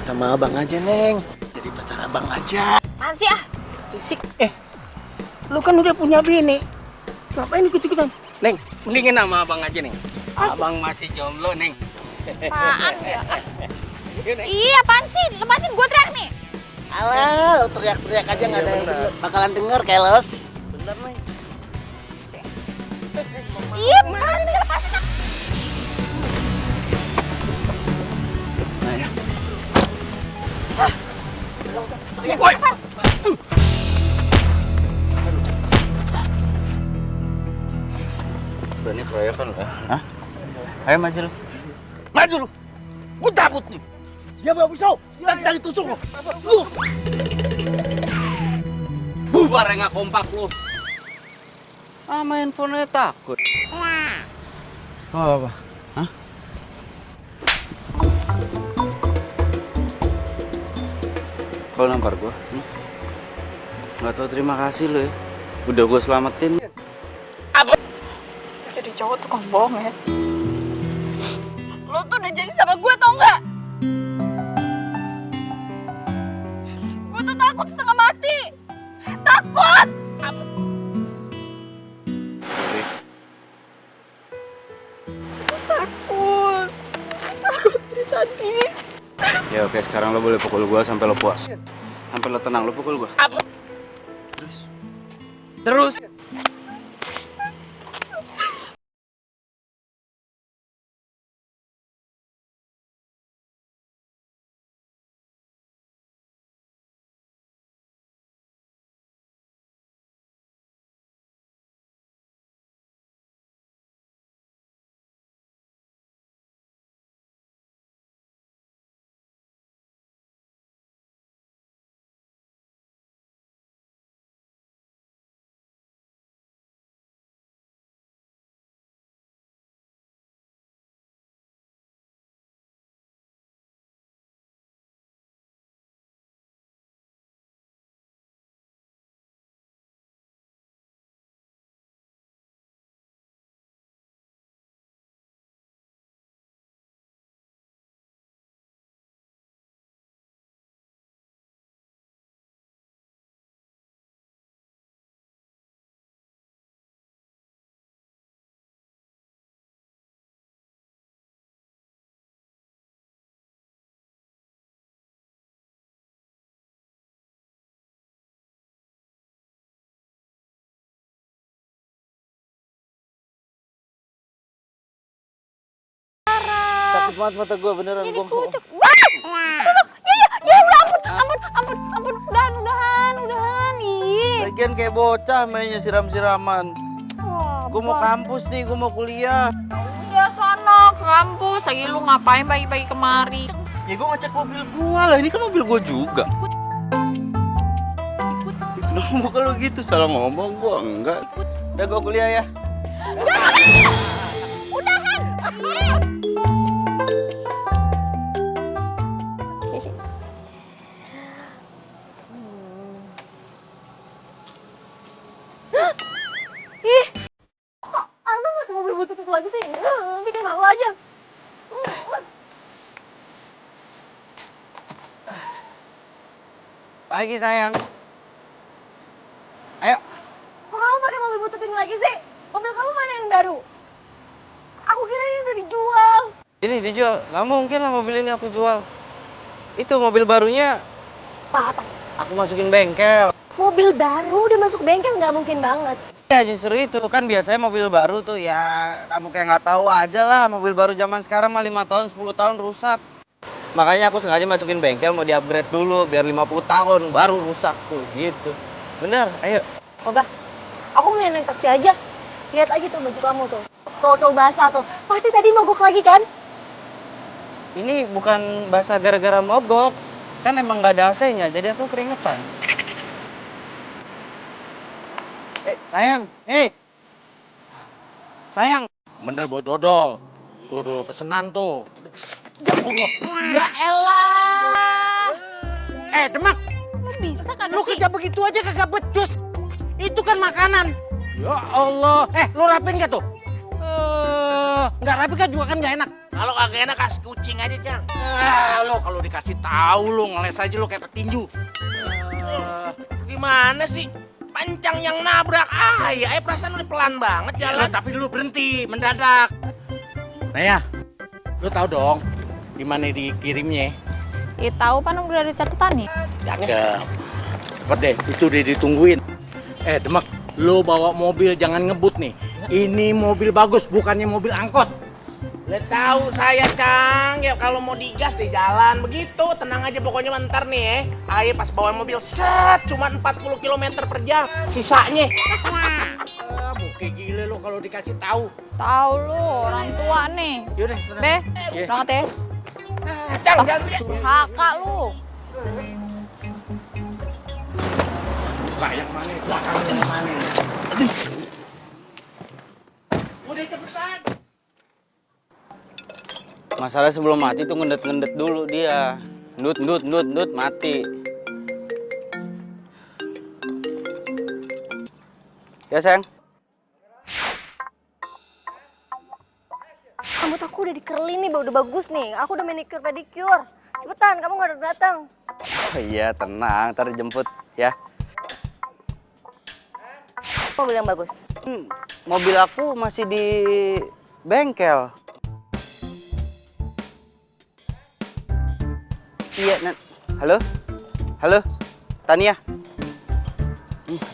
Sama abang aja Neng. Jadi pacar abang aja. Apaan sih ah? Risik. Lu kan udah punya bini. Ngapain ikut-ikutan? Neng, mendingin sama abang aja Neng. Abang masih jomblo Neng. Apaan ya? Iya apaan sih? Lepasin gue teriak nih. Alah, lu teriak-teriak aja nggak ada yang bakalan denger, keles. Bener Neng. Iya, apaan nih lepasin ah. Woi. Berani keroyokan lo ya? Hah? Ayo maju lo. Maju lu. Gua cabut nih. Dia bawa pisau. Dan tadi tusuk lo. Bubar nggak kompak lu. Main handphone takut. Apa? Hah? Kalau nampar gua? Nggak tahu terima kasih lo ya. Udah gua selamatin. Jadi cowok tukang bohong ya. Lo tuh udah jadi sama gue tau nggak? Gue tuh takut setengah mati. Takut. Takut cerita Ya oke, sekarang lo boleh pukul gua sampai lo puas. Sampai lo tenang, lo pukul gua. Terus. Sakit banget mata gua beneran gua. Ya udah ampun, udahan. Ih. Lagian kayak bocah mainnya siram-siraman. Gua mau kampus nih, gua mau kuliah. Udah sono ke kampus, lagi lu ngapain pagi-pagi kemari? Ya gua ngecek mobil gua lah, ini kan mobil gua juga. Kenapa muka lo gitu? Salah ngomong gua enggak. Udah gua kuliah ya. Udahan. Ih, kok Alma masuk mobil butut lagi sih? Bikin malu aja. Pagi sayang. Ayo. Kok kamu pakai mobil butut ini lagi sih? Mobil kamu mana yang baru? Aku kira ini udah dijual. Ini dijual. Nggak mungkin lah mobil ini aku jual. Itu mobil barunya Apa? aku masukin bengkel. Mobil baru udah masuk bengkel nggak mungkin banget. Ya justru itu kan biasanya mobil baru tuh ya kamu kayak nggak tahu aja lah, mobil baru zaman sekarang mah 5 tahun 10 tahun rusak. Makanya aku sengaja masukin bengkel mau di-upgrade dulu biar 50 tahun baru rusak tuh gitu. Bener, ayo. Oga, aku mau naik taksi aja. Lihat aja tuh baju kamu tuh. Tuh basah tuh. Pasti tadi mogok lagi kan? Ini bukan basah gara-gara mogok. Kan emang nggak ada AC-nya, jadi aku keringetan. Sayang, sayang. Bener buat dodol. Tuh pesenan tuh. Ya elah. Demak. Lu bisa kagak Lu sih? kerja begitu aja kagak becus. Itu kan makanan. Ya Allah. Lu rapiin gak tuh? Nggak rapi kan juga kan nggak enak. Kalau kagak enak kasih kucing aja, Cang. Lo kalau dikasih tahu lo ngeles aja lo kayak petinju. Gimana sih? Pancang yang nabrak. Ya perasaan lu pelan banget jalan. Tapi lu berhenti mendadak. Nah ya, lu tahu dong di mana dikirimnya? Ya tahu pan udah ada catatan nih. Cakep. Cepet deh, itu udah ditungguin. Demak, lu bawa mobil jangan ngebut nih. Ini mobil bagus, bukannya mobil angkot. Lihat tahu saya, Cang. Ya kalau mau digas di jalan begitu, tenang aja pokoknya ntar nih Ayo pas bawa mobil set cuma 40 km per jam. Sisanya. Muka gile lo kalau dikasih tahu. Tahu lu orang tua nih. Yaudah, Be, berangkat ya. Cang, jangan lihat. Kakak lu. Buka yang mana? Belakang yang mana? Aduh. Udah cepetan. Masalah sebelum mati tuh ngendet-ngendet dulu dia. Ndut, mati. Ya, sayang. Rambut aku udah dikerlin nih, udah bagus nih. Aku udah manicure pedicure. Cepetan, kamu nggak datang. Oh iya, tenang, ntar dijemput ya. Mobil yang bagus. Mobil aku masih di bengkel. Iya, halo? Halo? Tania?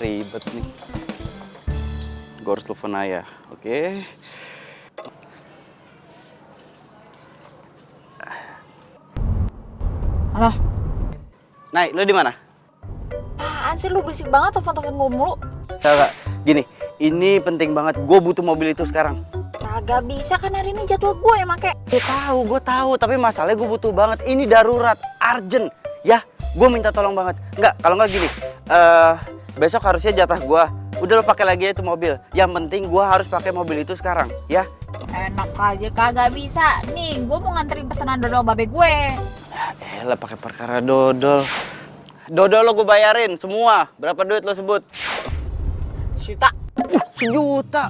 Ribet nih. Gue harus telepon ayah, oke? Halo? Nay, lo di mana? Apaan sih lu berisik banget telepon-telepon gue mulu? Kagak, gini, ini penting banget. Gue butuh mobil itu sekarang. Kagak bisa kan hari ini jadwal gue yang make. Gue tahu, tapi masalahnya gue butuh banget. Ini darurat, urgent, ya. Gue minta tolong banget. Enggak, kalau nggak gini, besok harusnya jatah gue. Udah lo pakai lagi itu mobil. Yang penting gue harus pakai mobil itu sekarang, ya. Enak aja, kagak bisa. Nih, gue mau nganterin pesanan dodol babe gue. Elah, pakai perkara dodol. Dodol lo gue bayarin semua. Berapa duit lo sebut? Juta. Sejuta.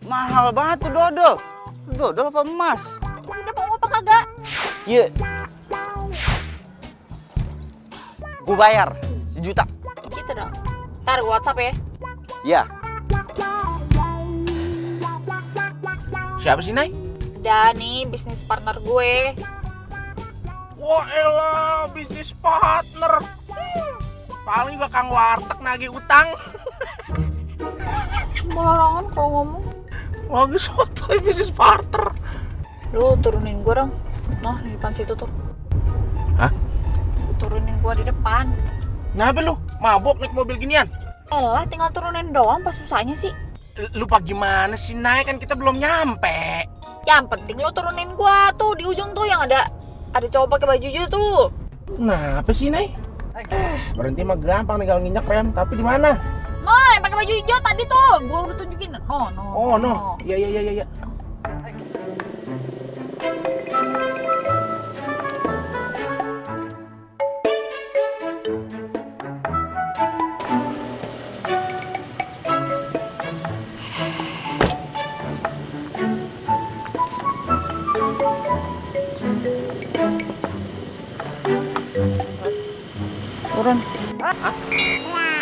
Mahal banget tuh dodol. Dodol apa emas? Udah mau apa kagak? Iya. Gue bayar 1 juta. Gitu dong. Ntar gue WhatsApp ya. Ya. Siapa sih, Nay? Ada nih bisnis partner gue. Wah elah, bisnis partner. Paling juga kang warteg nagih utang. Sembarangan kalau ngomong. Lagi sotoy bisnis partner. Lu turunin gue dong. Nah, di depan situ tuh. Hah? Turunin gue di depan. Kenapa lu? Mabok naik mobil ginian? Elah, tinggal turunin doang, pas susahnya sih. Lupa gimana sih, Nay? Kan kita belum nyampe. Yang penting lu turunin gue tuh di ujung tuh yang ada cowok pakai baju hijau tuh. Kenapa sih, Nay? Berhenti mah gampang, tinggal nginjak rem. Tapi di mana? No, yang pakai baju hijau tadi tuh. Gua udah tunjukin. No. Oh, no. Iya. Turun. Hah?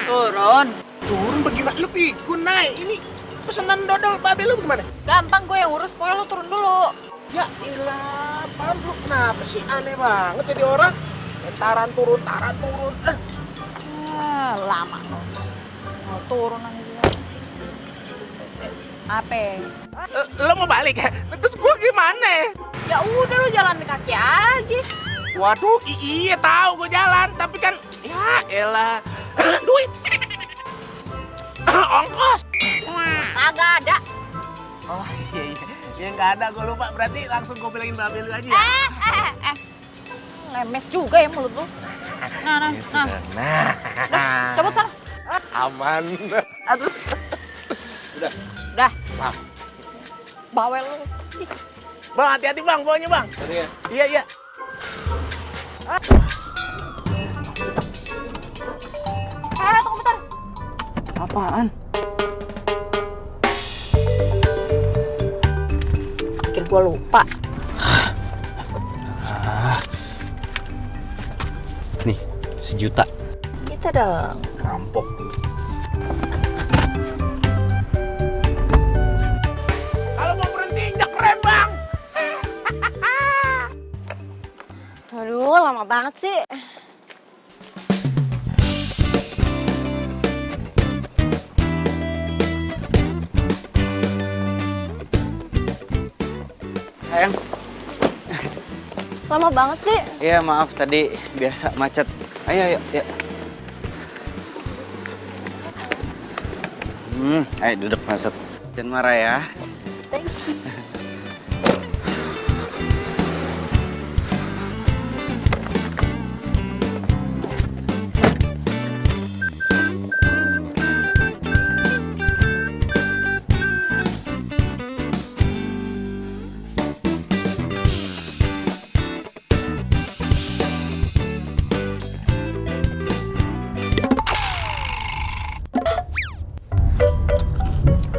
Turun. Turun bagaimana? Lu pikun, Nay. Ini pesanan dodol babe lu gimana? Gampang gue yang urus, pokoknya lu turun dulu. Ya ilah, apaan lu? Kenapa sih? Aneh banget jadi orang. Taran turun. Lama. Mau turun aja. Apa? Lo mau balik ya? Terus gua gimana? Ya udah lu jalan kaki aja. Waduh, iya tahu gua jalan, tapi kan ya elah. Duit. Ongkos. Kagak ada. Oh iya. Ya nggak ada, gua lupa. Berarti langsung gua bilangin babe lu aja ya. Lemes juga ya mulut lu. Nah. Nah. Cabut sana. Aman. Aduh. Udah. Bang. Bawel lu. Bang, hati-hati bang, bawanya bang. Iya. Tunggu bentar. Apaan? Pikir gua lupa. Nih, 1 juta. Gitu dong. Rampok. Kalau mau berhenti injak rem bang. Aduh, lama banget sih. Sayang. Lama banget sih. Iya, maaf tadi biasa macet. Ayo. Ayo duduk macet. Jangan marah ya. Thank you.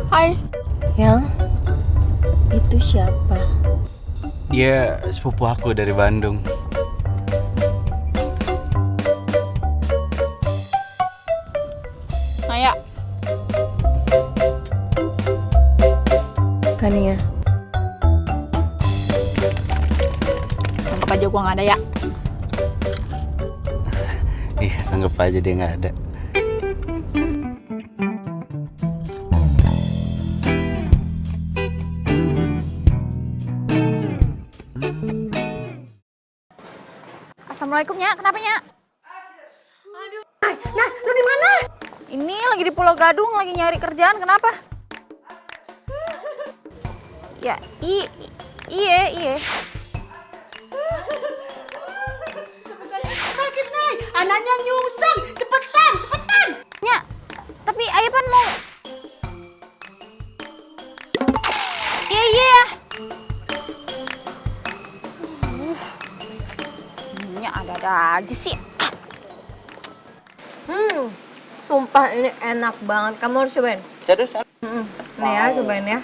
Hai. Yang itu siapa? Dia sepupu aku dari Bandung. Naya. Kania. Anggap aja gua nggak ada ya. Ih, anggap aja dia nggak ada. Assalamualaikum, Nya. Kenapa, Nya? Nah, lu di mana? Ini lagi di Pulau Gadung, lagi nyari kerjaan. Kenapa? Ya, iya. Sakit, Nay. Anaknya nyungseng. Cepetan. Nya, tapi ayah pan mau... Iya. Nya ada-ada aja sih. Sumpah ini enak banget. Kamu harus cobain. Terus? Nih ya, cobain ya.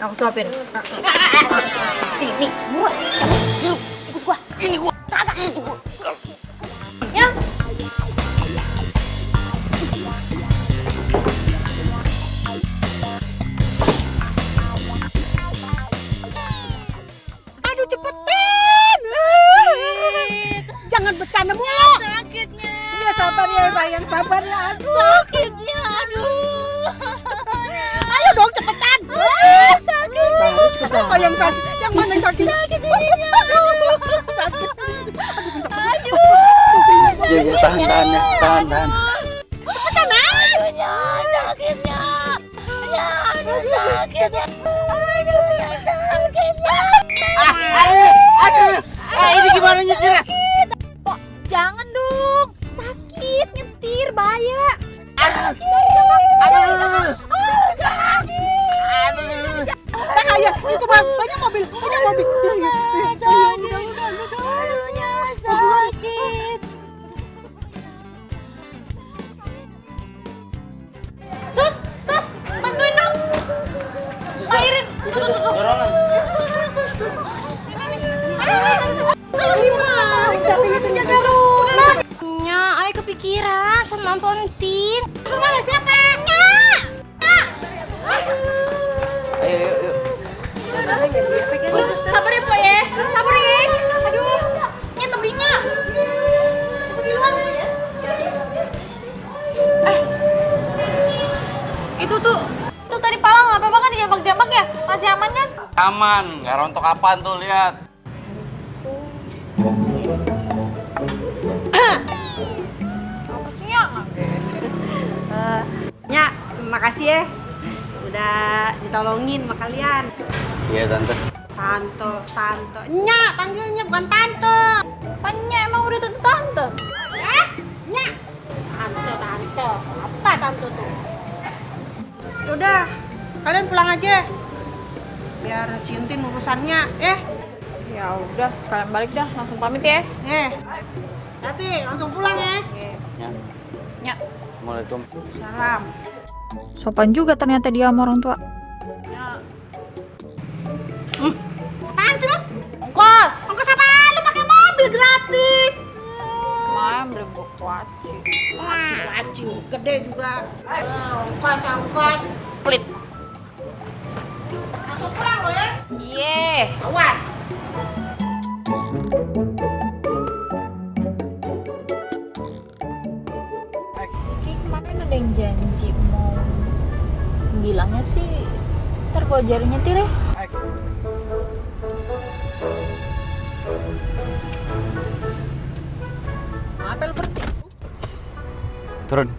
Aku suapin. Sini, buruan. Cepet, ikut gua. Ini gua. Kagak, itu gua. Ya. Aduh, cepetan. Jangan bercanda mulu. Sakitnya. Iya, sabar ya, sayang. Sabar ya. Aduh. Sakitnya, aduh. Ayo dong, cepetan. Sakit. Apa yang sakit? Yang mana yang sakit? Sakit ininya. Aduh, sakit. Ya, tahan ya, tahan. Cepetan, Nay. Aduhnya, sakitnya. Ya, aduh sakitnya. Aduhnya, sakitnya. Aduh, ini gimana nyetirnya? Kok jangan dong. Sakit nyetir, bahaya. Aduh. Bahaya. Itu banyak mobil. Sakit. Aduhnya sakit. Sus, bantuin dong. Airin. Dorongan. Kalau gimana? Sebelum itu jaga rumah. Nya, ay kepikiran sama Pontin. Kemana siapa? Ayo. Sabar ya, Po ya. Sabar ya. Aduh, ini tebingnya. Itu di luar. Itu tuh tadi pala nggak apa-apa kan dijambak-jambak ya? Masih aman kan? Aman, nggak rontok apaan tuh, lihat. Apa sih ya? Nya, makasih ya. Udah ditolongin sama kalian. Iya, Tante. Tante. Nya, panggilnya bukan tante. Panya emang udah tante. Nya. Tante. Apa tante tuh? Udah, kalian pulang aja. Biar Sintin urusannya, Ya udah, sekalian balik dah. Langsung pamit ya. Hati, langsung pulang ya. Ya. Assalamualaikum. Salam. Sopan juga ternyata dia sama orang tua. Apaan sih lu? Ongkos. Ongkos apaan? Lu pakai mobil gratis. Kemarin beli buku kuaci. Laci, gede juga. Ongkos. Pelit. Langsung pulang lo ya. Iya. Awas. Kayak kemarin ada yang janji mau bilangnya sih ntar gua ajarin nyetir ya. Apa lu berhenti? Turun.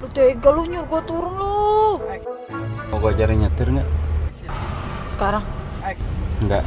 Lu tega lu nyuruh gua turun lu. Mau gua ajarin nyetir nggak? Sekarang. Nggak.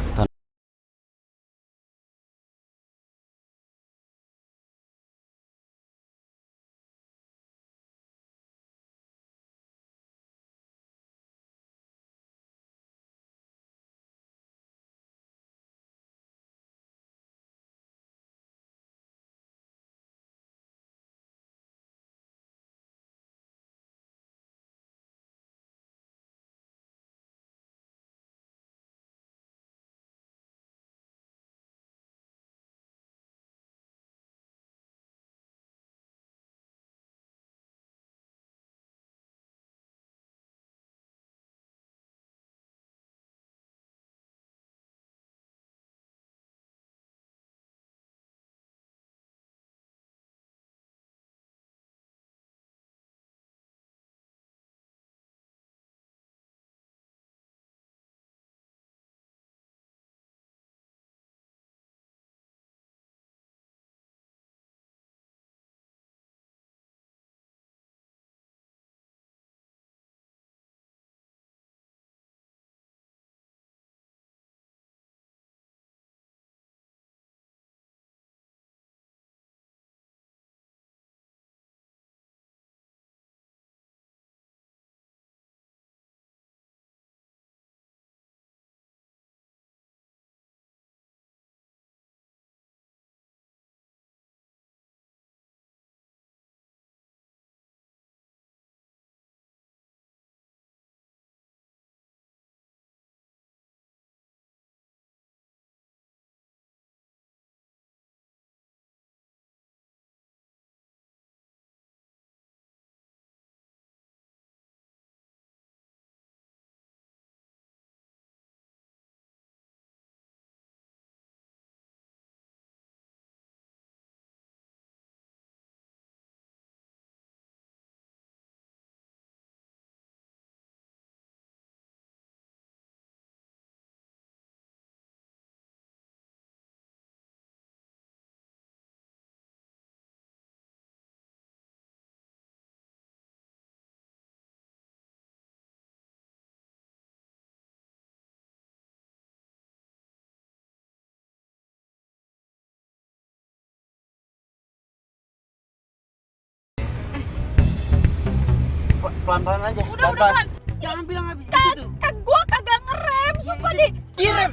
pelan-pelan aja. Udah pelan. Jangan bilang habis itu. Kan gua kagak ngerem, sumpah deh. Direm.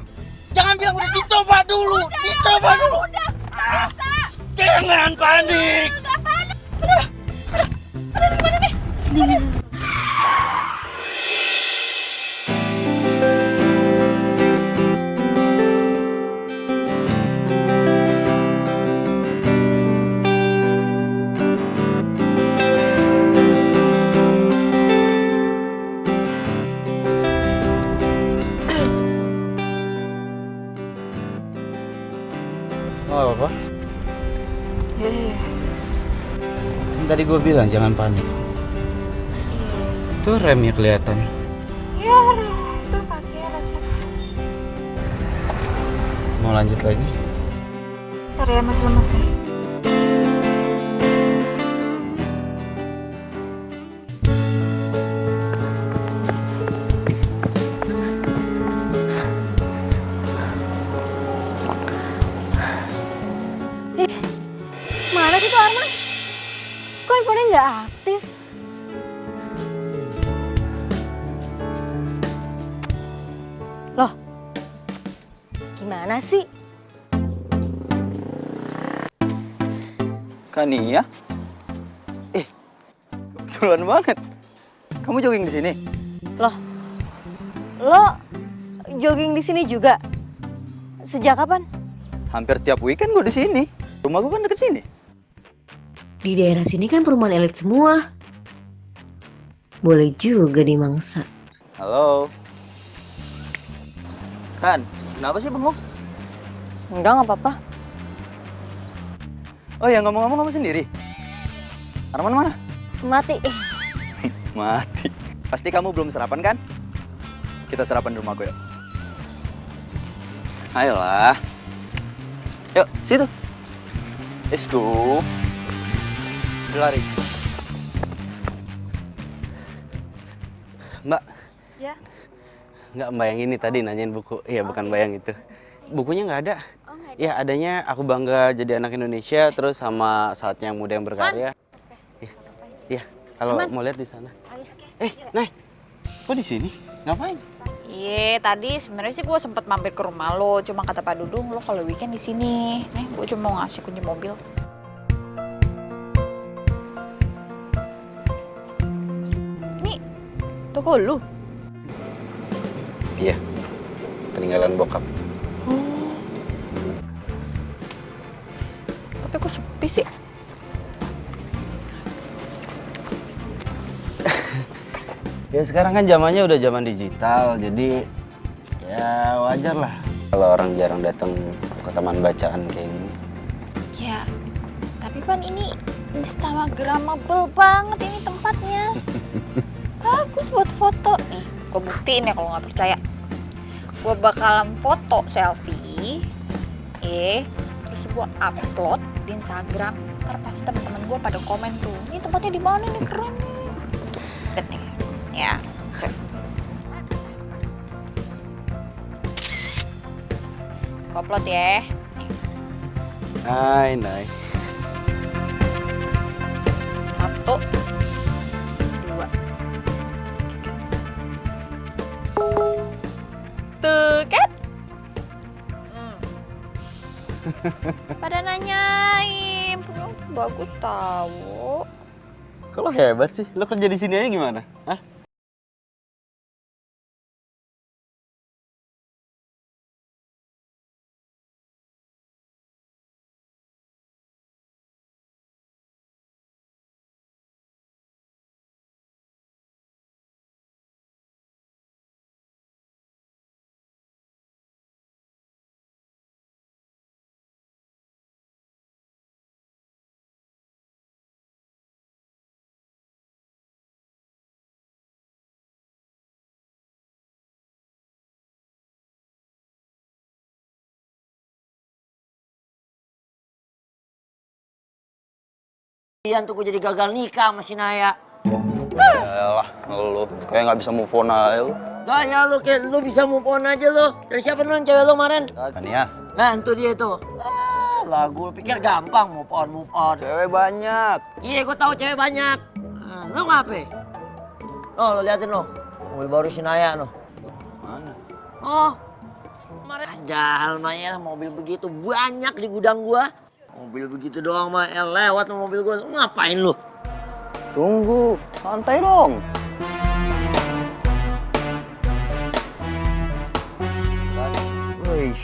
Jangan bilang udah dicoba dulu. Dicoba dulu. Udah, bisa. Jangan panik. Udah panik. Aduh, gimana nih? Oh, apa? Kan tadi gue bilang jangan panik. Tuh remnya kelihatan. Iya, itu kakinya refleks. Mau lanjut lagi? Ntar ya, masih lemes nih. Mana sih tuh Arman? Kok handphonenya nggak aktif? Loh, gimana sih? Kania? Kebetulan banget. Kamu jogging di sini? Loh, lo jogging di sini juga? Sejak kapan? Hampir tiap weekend gue di sini. Rumah gue kan deket sini. Di daerah sini kan perumahan elit semua. Boleh juga dimangsa. Halo. Kan, kenapa sih bengong? Enggak, nggak apa-apa. Oh ya, ngomong-ngomong kamu sendiri? Arman mana? Mati. Mati. Pasti kamu belum sarapan kan? Kita sarapan di rumahku yuk. Ayolah. Yuk, situ. Let's go. Lari. Mbak. Ya. Nggak, Mbak yang ini tadi nanyain buku. Iya, bukan Mbak yang itu. Bukunya nggak ada. Ya, adanya Aku Bangga Jadi Anak Indonesia, terus sama Saatnya Yang Muda Yang Berkarya. Iya, kalau mau lihat di sana. Nay, kok di sini? Ngapain? Iya, tadi sebenarnya sih gue sempet mampir ke rumah lo, cuma kata Pak Dudung lo kalau weekend di sini. Nih, gue cuma mau ngasih kunci mobil. Ini toko lu? Iya, peninggalan bokap. Tapi kok sepi sih? Ya sekarang kan zamannya udah zaman digital, jadi ya wajar lah kalau orang jarang datang ke taman bacaan kayak gini. Ya, tapi Pan ini instagramable banget ini tempatnya. Bagus buat foto. Nih, gue buktiin ya kalau nggak percaya. Gue bakalan foto selfie, terus gue upload di Instagram. Ntar pasti teman-teman gue pada komen tuh, ini tempatnya di mana nih, keren nih. Lihat nih, ya. Cek. Gue upload ya. Hai, Nay. 1, 2, 3. Tuh kan? Pada nanyain, bagus tahu. Kok lo hebat sih? Lo kerja di sini aja gimana? Hah? Ian tuh gue jadi gagal nikah sama si Naya. Yalah, lo kayak nggak bisa move on aja lo. Gaya lu kayak lu bisa move on aja lu. Dari siapa nun cewek lu kemarin? Kania. Nah, itu dia tuh. Lagu lu pikir gampang move on. Cewek banyak. Iya, gue tahu cewek banyak. Lu ngapain? No, lo liatin lo. Mobil baru si Naya no. Mana? Oh. Padahal Maya mobil begitu banyak di gudang gua. Mobil begitu doang mah lewat sama mobil gua. Ngapain lu? Tunggu, santai dong. Wih,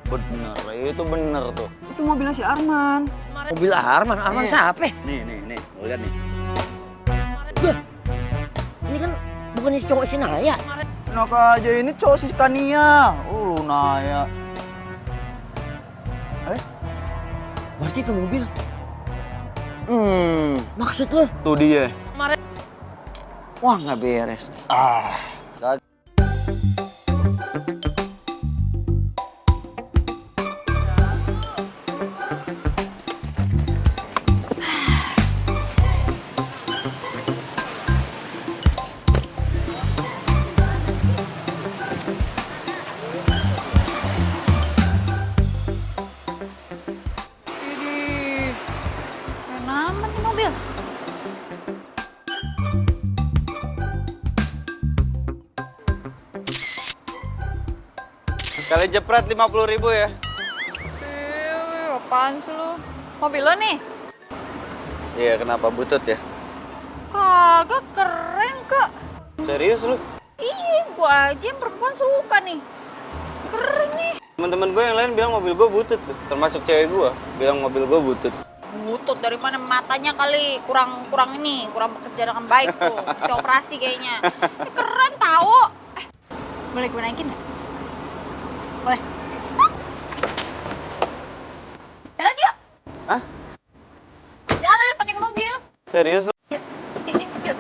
bener, itu bener tuh. Itu mobilnya si Arman. Mobil Arman? Arman siapa? Nih, lo lihat nih. Bah, ini kan bukan si cowok si Naya. Enak aja, ini cowok si Kania. Lu Naya. Berarti itu mobil? Maksud lu? Tuh dia. Wah, nggak beres. Keren amat nih mobil. Kali jepret 50.000 ya. Apaan sih lu? Mobil lo nih? Iya, kenapa butut ya? Kagak, keren kok. Serius lu? Ih, gua aja yang perempuan suka nih. Keren nih. Teman-teman gue yang lain bilang mobil gue butut tuh, termasuk cewek gue bilang mobil gue butut. Butut dari mana? Matanya kali kurang bekerja dengan baik tuh. Mesti operasi kayaknya. Keren tahu. Boleh gue naikin nggak? Boleh. Jalan yuk. Hah? Jalan pakai mobil. Serius lu? Yuk. Yuk.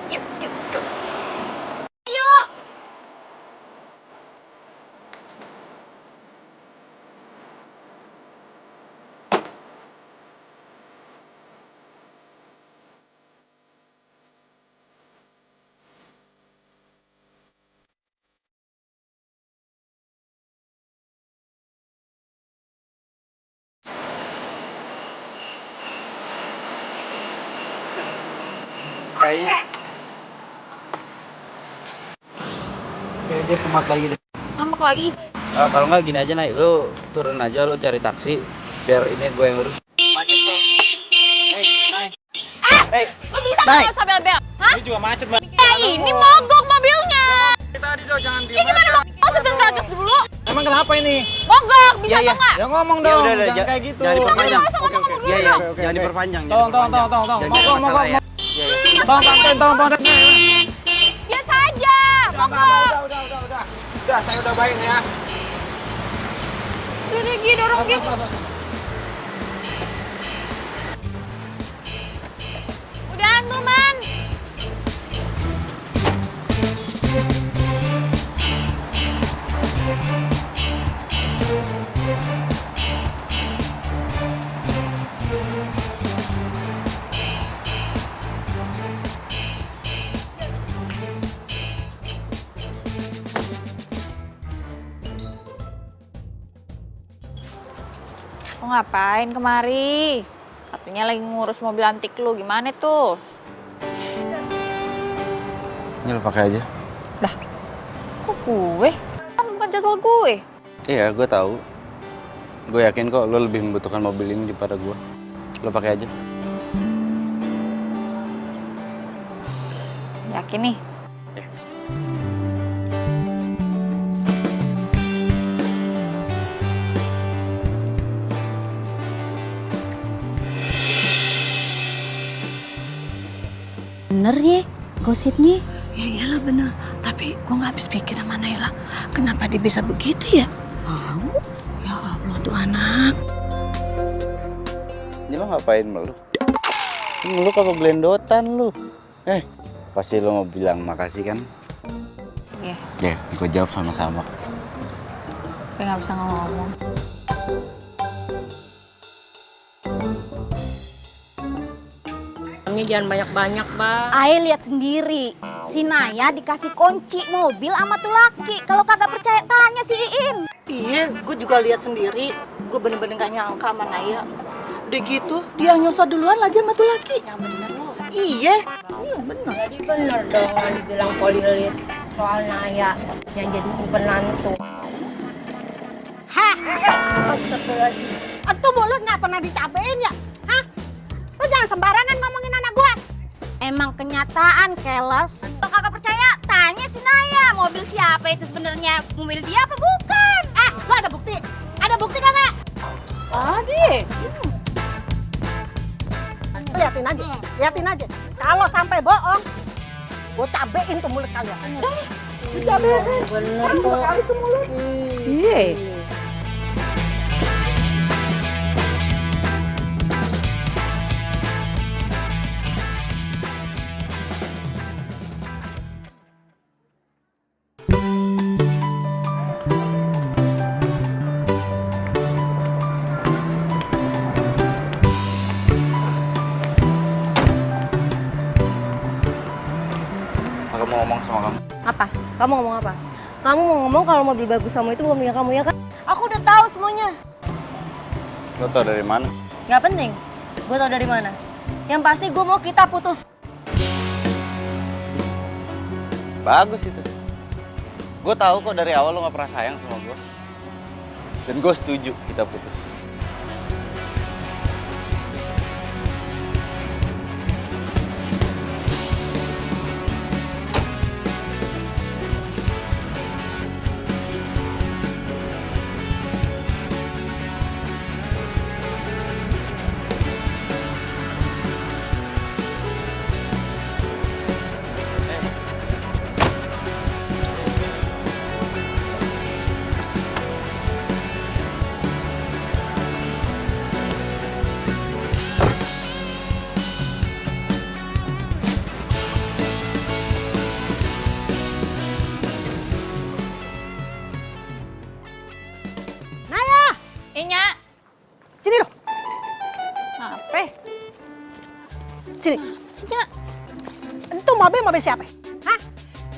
Kayaknya dia kemat lagi deh. Ngambek lagi. Kalau nggak gini aja, Nay, lu turun aja, lu cari taksi biar ini gue yang urus. Lu bisa nggak usah bel-bel? Hah? Ini juga macet, Mbak. Ini mogok mobilnya. Tadi dong, jangan Ini gimana mau sedang ragas dulu? Emang kenapa ini? Mogok, bisa atau nggak? Ya ngomong Ya dong, udah, jangan kayak gitu. Jangan diperpanjang. Oke. Iya, jangan diperpanjang. Tolong. Jangan masalah ya. Tolong. Biasa aja, mogok. Udah, saya udah baik ya. Dorong Gi. Udahan, Nurman. Lo ngapain kemari? Katanya lagi ngurus mobil antik lu, gimana tuh? Ini lu pakai aja. Dah, kok gue? Kan bukan jadwal gue. Iya, gue tahu. Gue yakin kok lo lebih membutuhkan mobil ini daripada gue. Lo pakai aja. Yakin nih? Bener ya gosipnya? Ya iyalah bener, tapi gue nggak habis pikir sama Naila. Kenapa dia bisa begitu ya? Ya Allah tuh anak. Ini lo ngapain melu? Lu kagak gelendotan lu. Pasti lo mau bilang makasih kan? Iya. Ya, gue jawab sama-sama. Gue nggak bisa ngomong. Jangan banyak-banyak, Bang. Ae lihat sendiri, si Naya dikasih kunci mobil sama tuh laki. Kalau kagak percaya tanya si Iin. Iya, gue juga lihat sendiri. Gue bener-bener gak nyangka sama Naya. Udah gitu, dia nyosor duluan lagi sama tuh laki. Yang bener lo. Iya. Jadi bener dong dibilang polilit soal Naya yang jadi simpenan tuh. Hah? Itu mulut nggak pernah dicapein ya? Hah? Lu jangan sembarangan ngomongin anak gua. Emang kenyataan, Keles. Kalau kagak percaya, tanya si Naya. Mobil siapa itu sebenarnya? Mobil dia apa bukan? Lu ada bukti? Ada bukti kagak? Ada. Liatin aja. Kalau sampai bohong, gua cabein tuh mulut kalian. Gua cabein. Bener Dua kok. kali tuh mulut. Iya. Aku mau ngomong sama kamu. Apa? Kamu ngomong apa? Kamu mau ngomong kalau mobil bagus kamu itu bukan punya kamu ya kan? Aku udah tahu semuanya. Lo tau dari mana? Gak penting. Gue tau dari mana. Yang pasti gue mau kita putus. Bagus itu. Gue tahu kok dari awal lo gak pernah sayang sama gue. Dan gue setuju kita putus. Inya. Sini loh. Apa? Sini. Sini. Itu mobil siapa? Hah?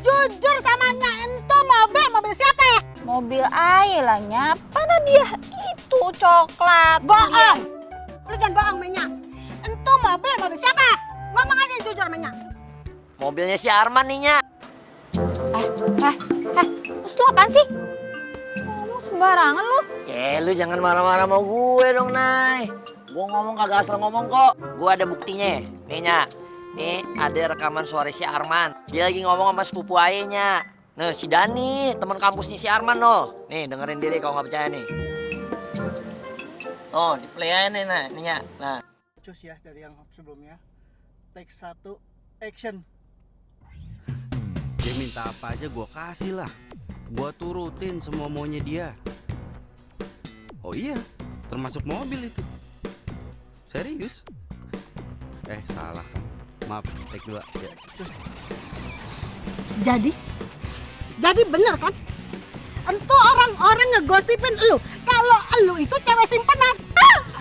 Jujur sama Nya, itu mobil siapa ya? Mobil Ayla nya. Mana dia itu coklat. Bohong. Lu jangan bohong, Menya. Itu mobil siapa? Ngomong aja jujur, Menya. Mobilnya si Arman nih, Nya. Terus lu apaan sih? Ngomong sembarangan lu. Lu jangan marah-marah sama gue dong, Nay. Gue ngomong kagak asal ngomong kok. Gue ada buktinya. Nih, Nya. Nih, ada rekaman suara si Arman. Dia lagi ngomong sama sepupu ayahnya. Nah, si Dani, teman kampusnya si Arman loh. Nih, dengerin diri kalau nggak percaya nih. Oh, di play aja nih, nah, nih, Nya. Nah. Cus ya dari yang sebelumnya. Take 1, action. Dia minta apa aja gue kasih lah. Gue turutin semua maunya dia. Oh iya, termasuk mobil itu. Serius? Salah. Maaf, take 2 ya. Jadi bener kan? Entu orang-orang ngegosipin elu kalau elu itu cewek simpenan.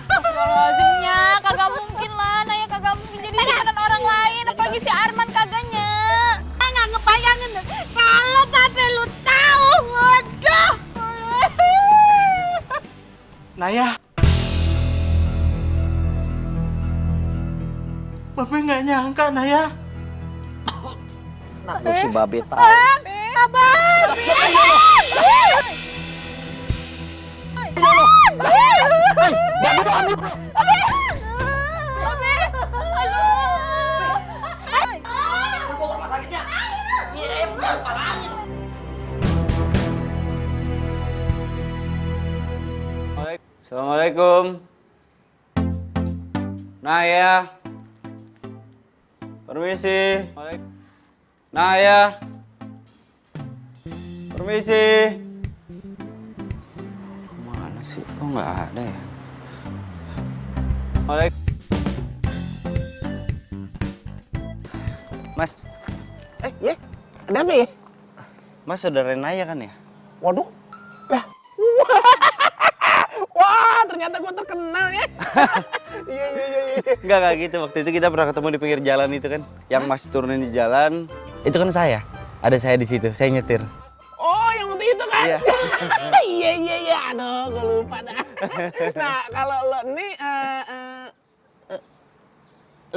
Astagfirullahaladzimnya, kagak mungkin lah. Naya kagak mungkin jadi simpenan orang lain. Apalagi si Arman kagaknya. Nggak ngebayangin deh. Kalau babe lu tahu, waduh. Naya. Babe nggak nyangka, Naya. Nah, lu si Babe tahu. Abang. Assalamualaikum. Naya. Permisi. Naya. Permisi. Kemana sih? Kok nggak ada ya? Mas. Ya? Ada apa ya? Mas saudara Naya kan ya? Waduh. Lah. Wah, ternyata gue terkenal ya. Iya. Enggak gitu. Waktu itu kita pernah ketemu di pinggir jalan itu kan. Yang Mas turunin di jalan. Itu kan saya. Ada saya di situ. Saya nyetir. Oh, yang waktu itu kan? Iya. Iya. Aduh, gue lupa dah. Nah, kalau lo nih,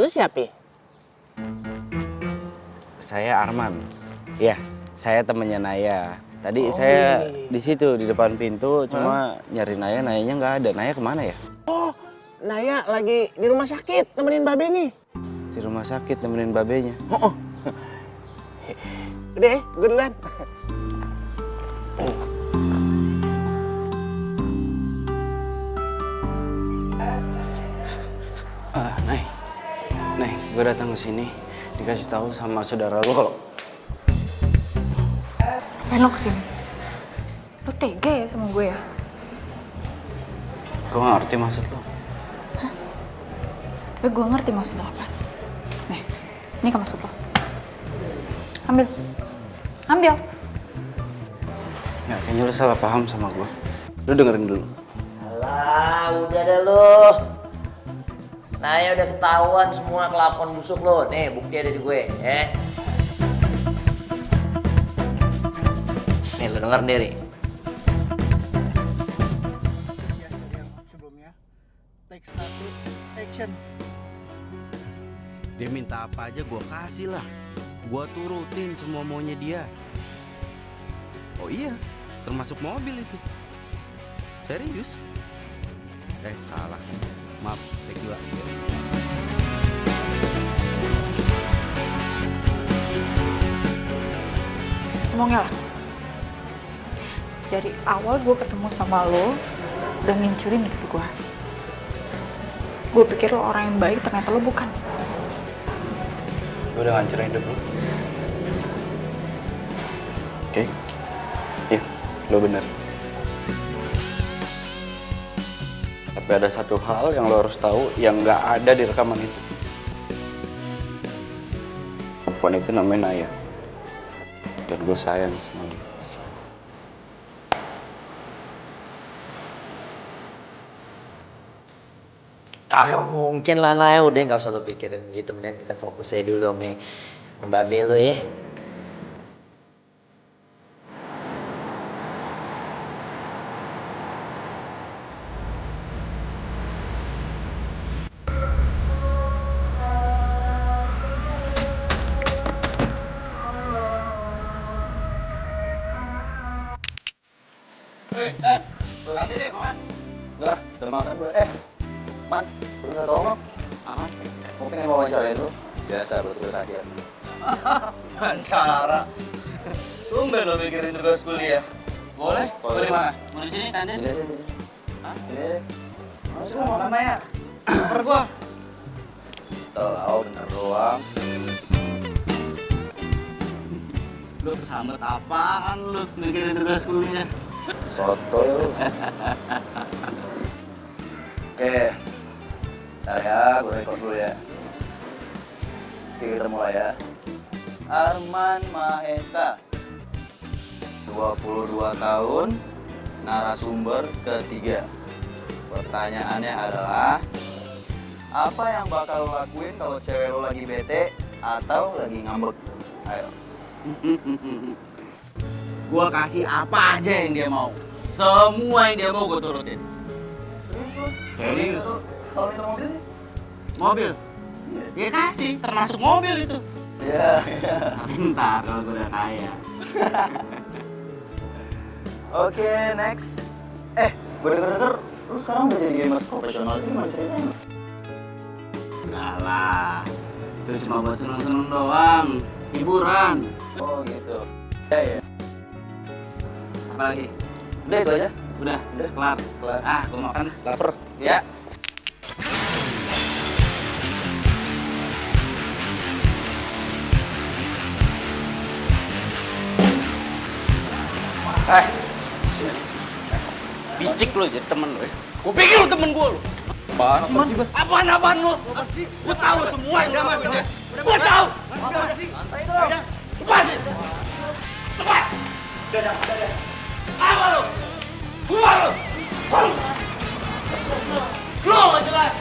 lu siapa? saya Arman. Iya, saya temennya Naya. Tadi saya di situ di depan pintu, cuma nyari Naya, Nayanya nggak ada. Naya kemana ya? Oh, Naya lagi di rumah sakit nemenin Babe nih. Di rumah sakit nemenin babenya. Oh. Udah, gue duluan. Nay, gue datang ke sini dikasih tahu sama saudara lo kalau Lo kesini? Lo tega ya sama gue ya? gue nggak ngerti maksud lo. Tapi gue ngerti maksud lo apa. Nih, ini kan maksud lo. Ambil. Ambil. Ya, kayaknya lo salah paham sama gue. Lo dengerin dulu. Alah, udah deh lo. Naya udah ketahuan semua kelakuan busuk lo. Nih, bukti ada di gue, ya. Nih, lo denger sendiri. Sebelumnya, take 1, action. Dia minta apa aja gue kasih lah. Gue turutin semua maunya dia. Oh iya, termasuk mobil itu. Serius? Salah. Maaf, take 2. Semuanya lah. Dari awal gue ketemu sama lo, udah ngincurin hidup gue. Gue pikir lo orang yang baik, ternyata lo bukan. Gue udah ngancurin hidup lo. Oke? Iya, lo bener. Tapi ada satu hal yang lo harus tahu yang nggak ada di rekaman itu. Perempuan itu namanya Naya. Dan gue sayang sama dia. Kagak mungkin lah, Naya. Udah gak usah lo pikirin gitu. Mending kita fokus aja dulu sama Mbak Be lo ya. Nanti deh, Man. Udah makan gue. Man, lu nggak tau nggak? Aman. Mungkin yang mau wawancarain lu. Biasa buat tugas akhir. Wawancara. Tumben lo mikirin tugas kuliah. Boleh? Dari mana? Mau di sini, kantin? Sini. Hah? Sini. Masuk mau mana ya? Per gua. Tahu bentar doang. Lu kesambet apaan lu mikirin tugas kuliah? Soto lu. Oke. Ntar ya, gue rekod dulu ya. Oke, kita mulai ya. Arman Mahesa, 22 tahun, narasumber ketiga. Pertanyaannya adalah, apa yang bakal lo lakuin kalau cewek lo lagi bete atau lagi ngambek? Ayo. Gua kasih apa aja yang dia mau. Semua yang dia mau gue turutin. Serius? Kalau itu mobil? Mobil? Ya kasih, termasuk mobil itu. Iya. Tapi ntar kalau gue udah kaya. Oke, next. Gue denger-denger lu sekarang udah jadi gamers profesional sih, masih ceritanya? Enggak lah. Itu cuma buat seneng-seneng doang. Hiburan. Oh gitu. Ya. Apa lagi? Udah itu aja? Udah, kelar. Ah, gue makan, lapar. Ya. Bicik lo jadi temen lo ya. Gue pikir lo temen gue lo. Apaan sih, Man? Apaan lo? Gue tahu semua yang udah lakuin ya. Gue tahu. Santai dong. Lepas. Lepas. Udah. Apa lo? Gua lo. Lo gak jelas.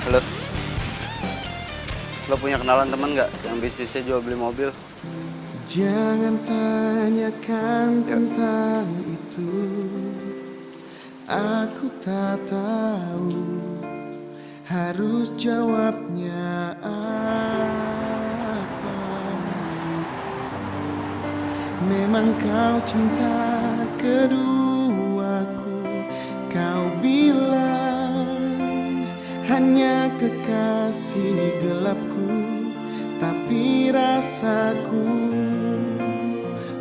Halo. punya kenalan teman nggak yang bisnisnya jual beli mobil? Jangan tanyakan tentang itu. Aku tak tahu harus jawabnya apa. Memang kau cinta keduaku. Kau bilang hanya kekasih gelapku, tapi rasaku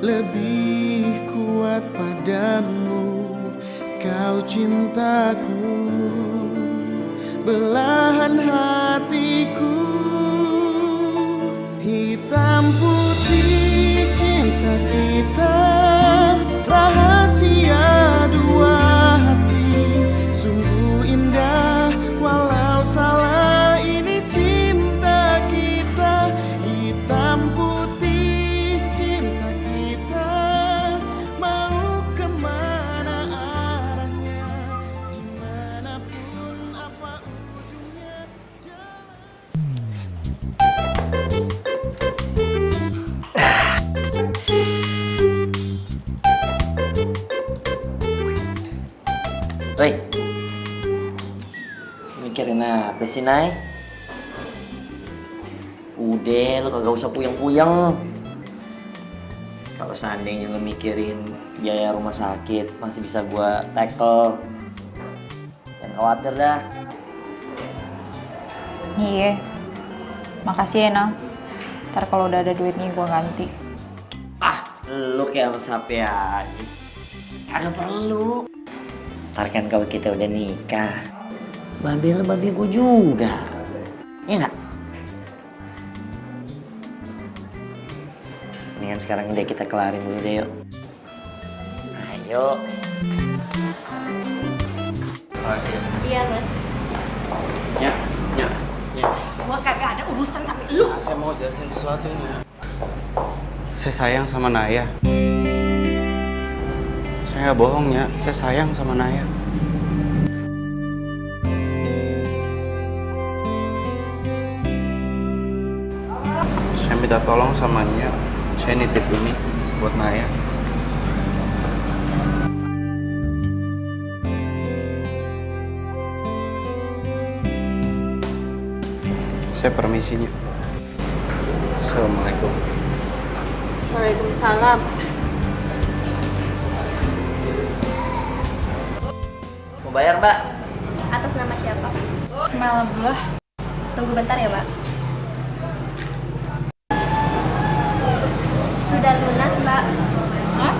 lebih kuat padamu. Kau cintaku, belahan hatiku. Hitam putih cinta kita, rahasia dua hati. Sungguh indah walau salah, ini cinta kita. Hitam putih cinta kita, mau kemana arahnya, dimanapun apa ujungnya Woi, mikirin apa sih, Nay? Udah, lo kagak usah puyeng-puyeng. Kalau seandainya lo mikirin biaya rumah sakit, masih bisa gua tackle. Jangan khawatir dah. Iya, makasih ya Nang. Ntar kalau udah ada duitnya gue ganti. Lo kayak sama sapi aja. Kagak perlu. Ntar kan kalau kita udah nikah, babe lo babe gue juga. Ya nggak? Mendingan sekarang udah kita kelarin dulu deh yuk. Ayo. Makasih ya. Iya, Mas. Ya. Gua kagak ada urusan sama lu. Saya mau jelasin sesuatu nih. Saya sayang sama Naya. Saya nggak bohong ya, saya sayang sama Naya. Saya minta tolong sama Nia, saya nitip ini buat Naya. Saya permisinya. Assalamualaikum. Waalaikumsalam. Mau bayar, Mbak? Atas nama siapa? Bismillah, alhamdulillah. Tunggu bentar ya, Mbak. Sudah lunas, Mbak. Hah?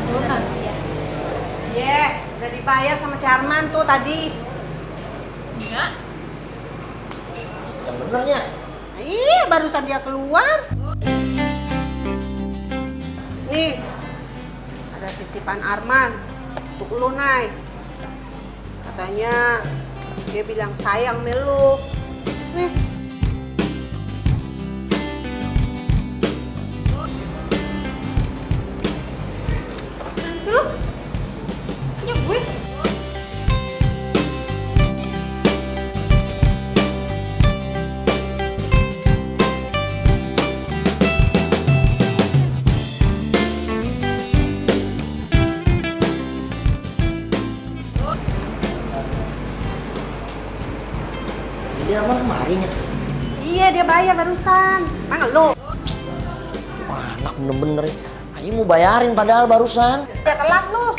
Lunas. Iya, udah dibayar sama si Arman tuh tadi. Iya. Yang benernya. Iya, barusan dia keluar. Nih, ada titipan Arman untuk lu, Nay. Katanya dia bilang sayang sama lu. Nih. Apaan sih lu? Punya gue. Jadi Arman kemarin ya? Iya, dia bayar barusan. Mana lu? Wah, anak bener-bener ya. Ayo mau bayarin padahal barusan. Udah telat lu.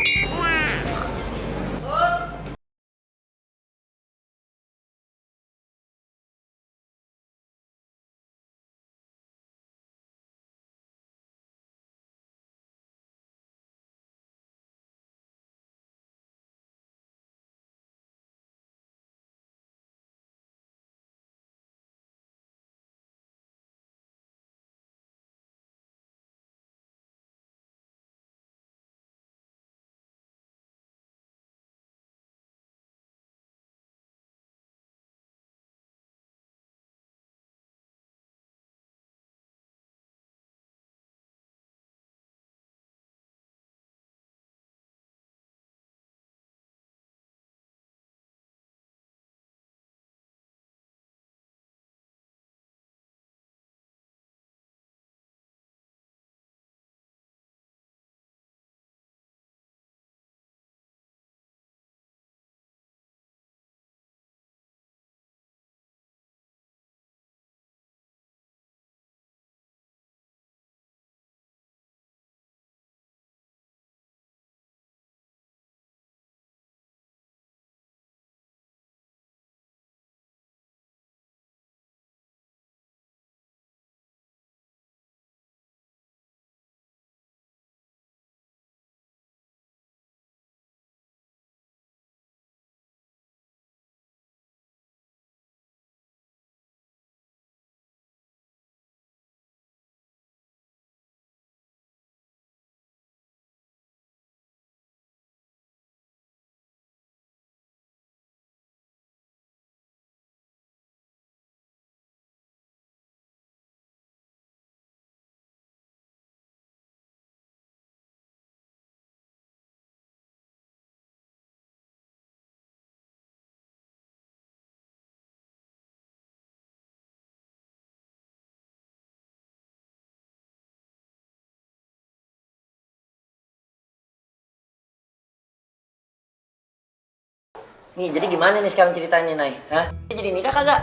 Nih, jadi gimana nih sekarang ceritanya, Nay? Hah? Jadi nikah kagak?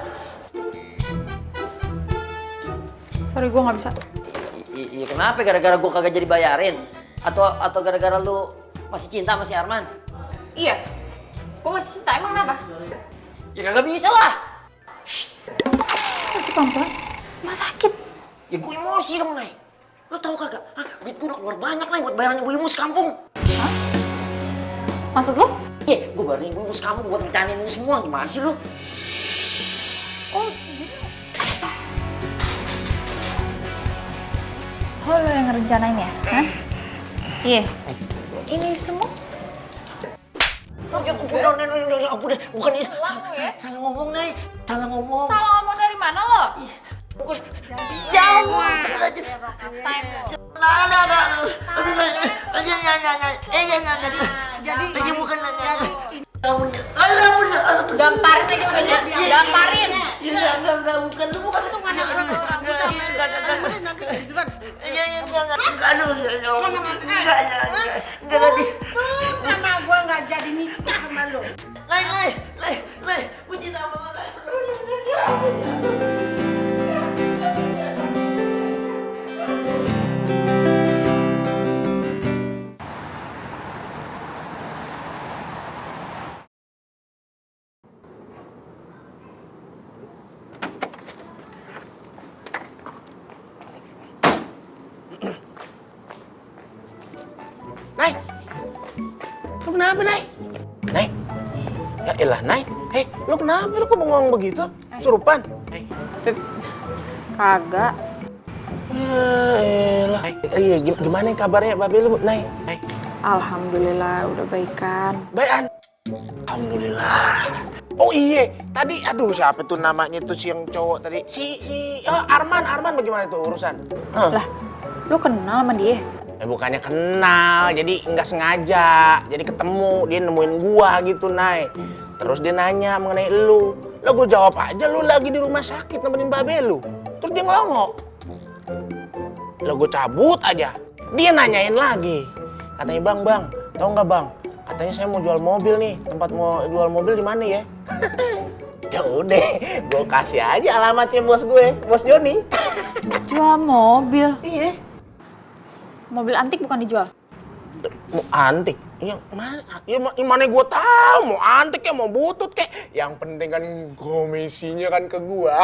Sorry, gue nggak bisa. Iya kenapa? Gara-gara gue kagak jadi bayarin? Atau gara-gara lu masih cinta sama si Arman? Iya, gue masih cinta. Emang kenapa? Ya kagak bisa lah. Masih pelan-pelan. Mas sakit. Ya gue emosi dong, Nay. Lo tau kagak? Hah? Duit gue udah keluar banyak, Nay, buat bayaran ibu-ibu sekampung. Hah? Maksud lo? Iya, gue bayarin ibu-ibu sekampung buat rencanain ini semua. Gimana sih lo? Oh, gitu. Oh, lo yang ngerencanain ya? Hah? Iya. Ini semua? Oh, ya ampun deh. Bukan ini. Salah ngomong, Nay. Salah ngomong. Salah ngomong dari mana lo? Jauh. Jadi bukan nanya. Gamparin aja udah. Gamparin. Enggak, bukan. Lu bukan itu mana? Karena gue nggak jadi nikah sama lo. Lay, gue cinta banget, Lay. Nay, lu kenapa, Nay? Nay, ya elah, Nay. Hei, lu kenapa? Lu kok bengong begitu? Surupan? Hey. Kagak. Ya elah. Iya, gimana kabarnya babe lu, Nay? Hey. Alhamdulillah udah baikan. Baikan? Alhamdulillah. Oh iya, tadi aduh siapa tuh namanya tuh si yang cowok tadi? Arman bagaimana tuh urusan? Lah, lu kenal sama dia? Bukannya kenal, jadi nggak sengaja. Jadi ketemu, dia nemuin gua gitu, Nay. Terus dia nanya mengenai lu. Lah gua jawab aja lu lagi di rumah sakit nemenin babe lu. Terus dia ngelongok. Lah gua cabut aja. Dia nanyain lagi. Katanya, "Bang, tahu nggak, Bang? Katanya saya mau jual mobil nih. Tempat mau jual mobil di mana ya?" Ya udah, gua kasih aja alamatnya bos gue, Bos Joni. Jual mobil? Iya. Mobil antik bukan dijual? Mau antik? Yang mana? Ya mana gue tahu mau antik ya mau butut kek. Yang penting kan komisinya kan ke gua.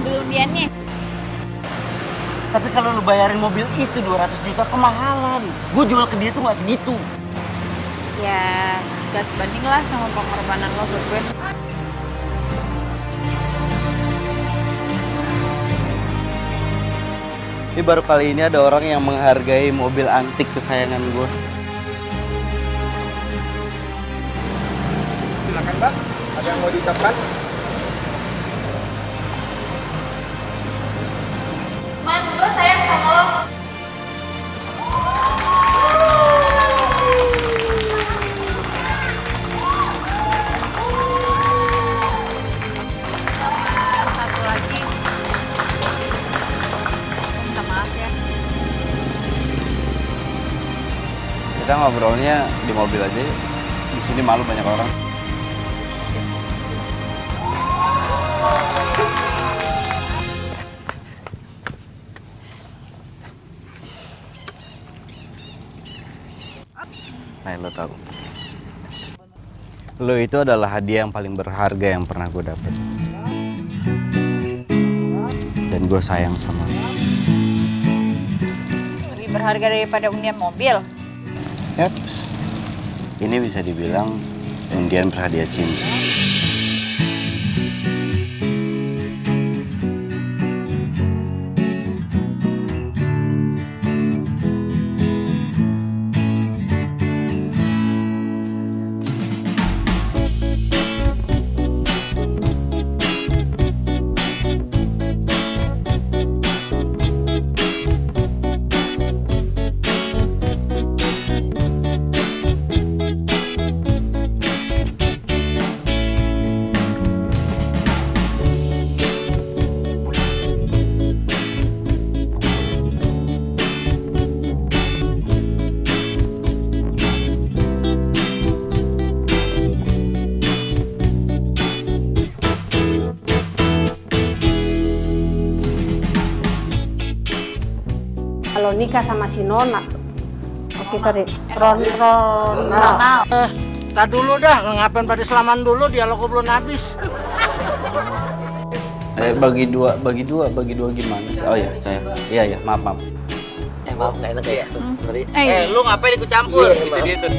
mobil undiannya. Tapi kalau lu bayarin mobil itu 200 juta kemahalan. Gue jual ke dia tuh nggak segitu. Ya, gak sebanding lah sama pengorbanan lo buat gue. Ini baru kali ini ada orang yang menghargai mobil antik kesayangan gue. Silakan Mbak, ada yang mau diucapkan? Man, gue sayang sama lo. Satu lagi. Minta maaf ya. Kita ngobrolnya di mobil aja yuk. Di sini malu banyak orang. Nah, lo tahu, lo itu adalah hadiah yang paling berharga yang pernah gue dapet. Dan gue sayang sama lo. Lebih berharga daripada undian mobil. Yaps. Ini bisa dibilang undian berhadiah cinta. Kalau nikah sama si Nona, oke sorry, Ronald. Tak dulu dah, ngapain pada selaman dulu, dialog belum habis. Bagi dua gimana? Oh ya, saya. Iya, maaf. Maaf, nggak enak ya. Sorry. Lu ngapain ikut campur? Gitu dia tuh.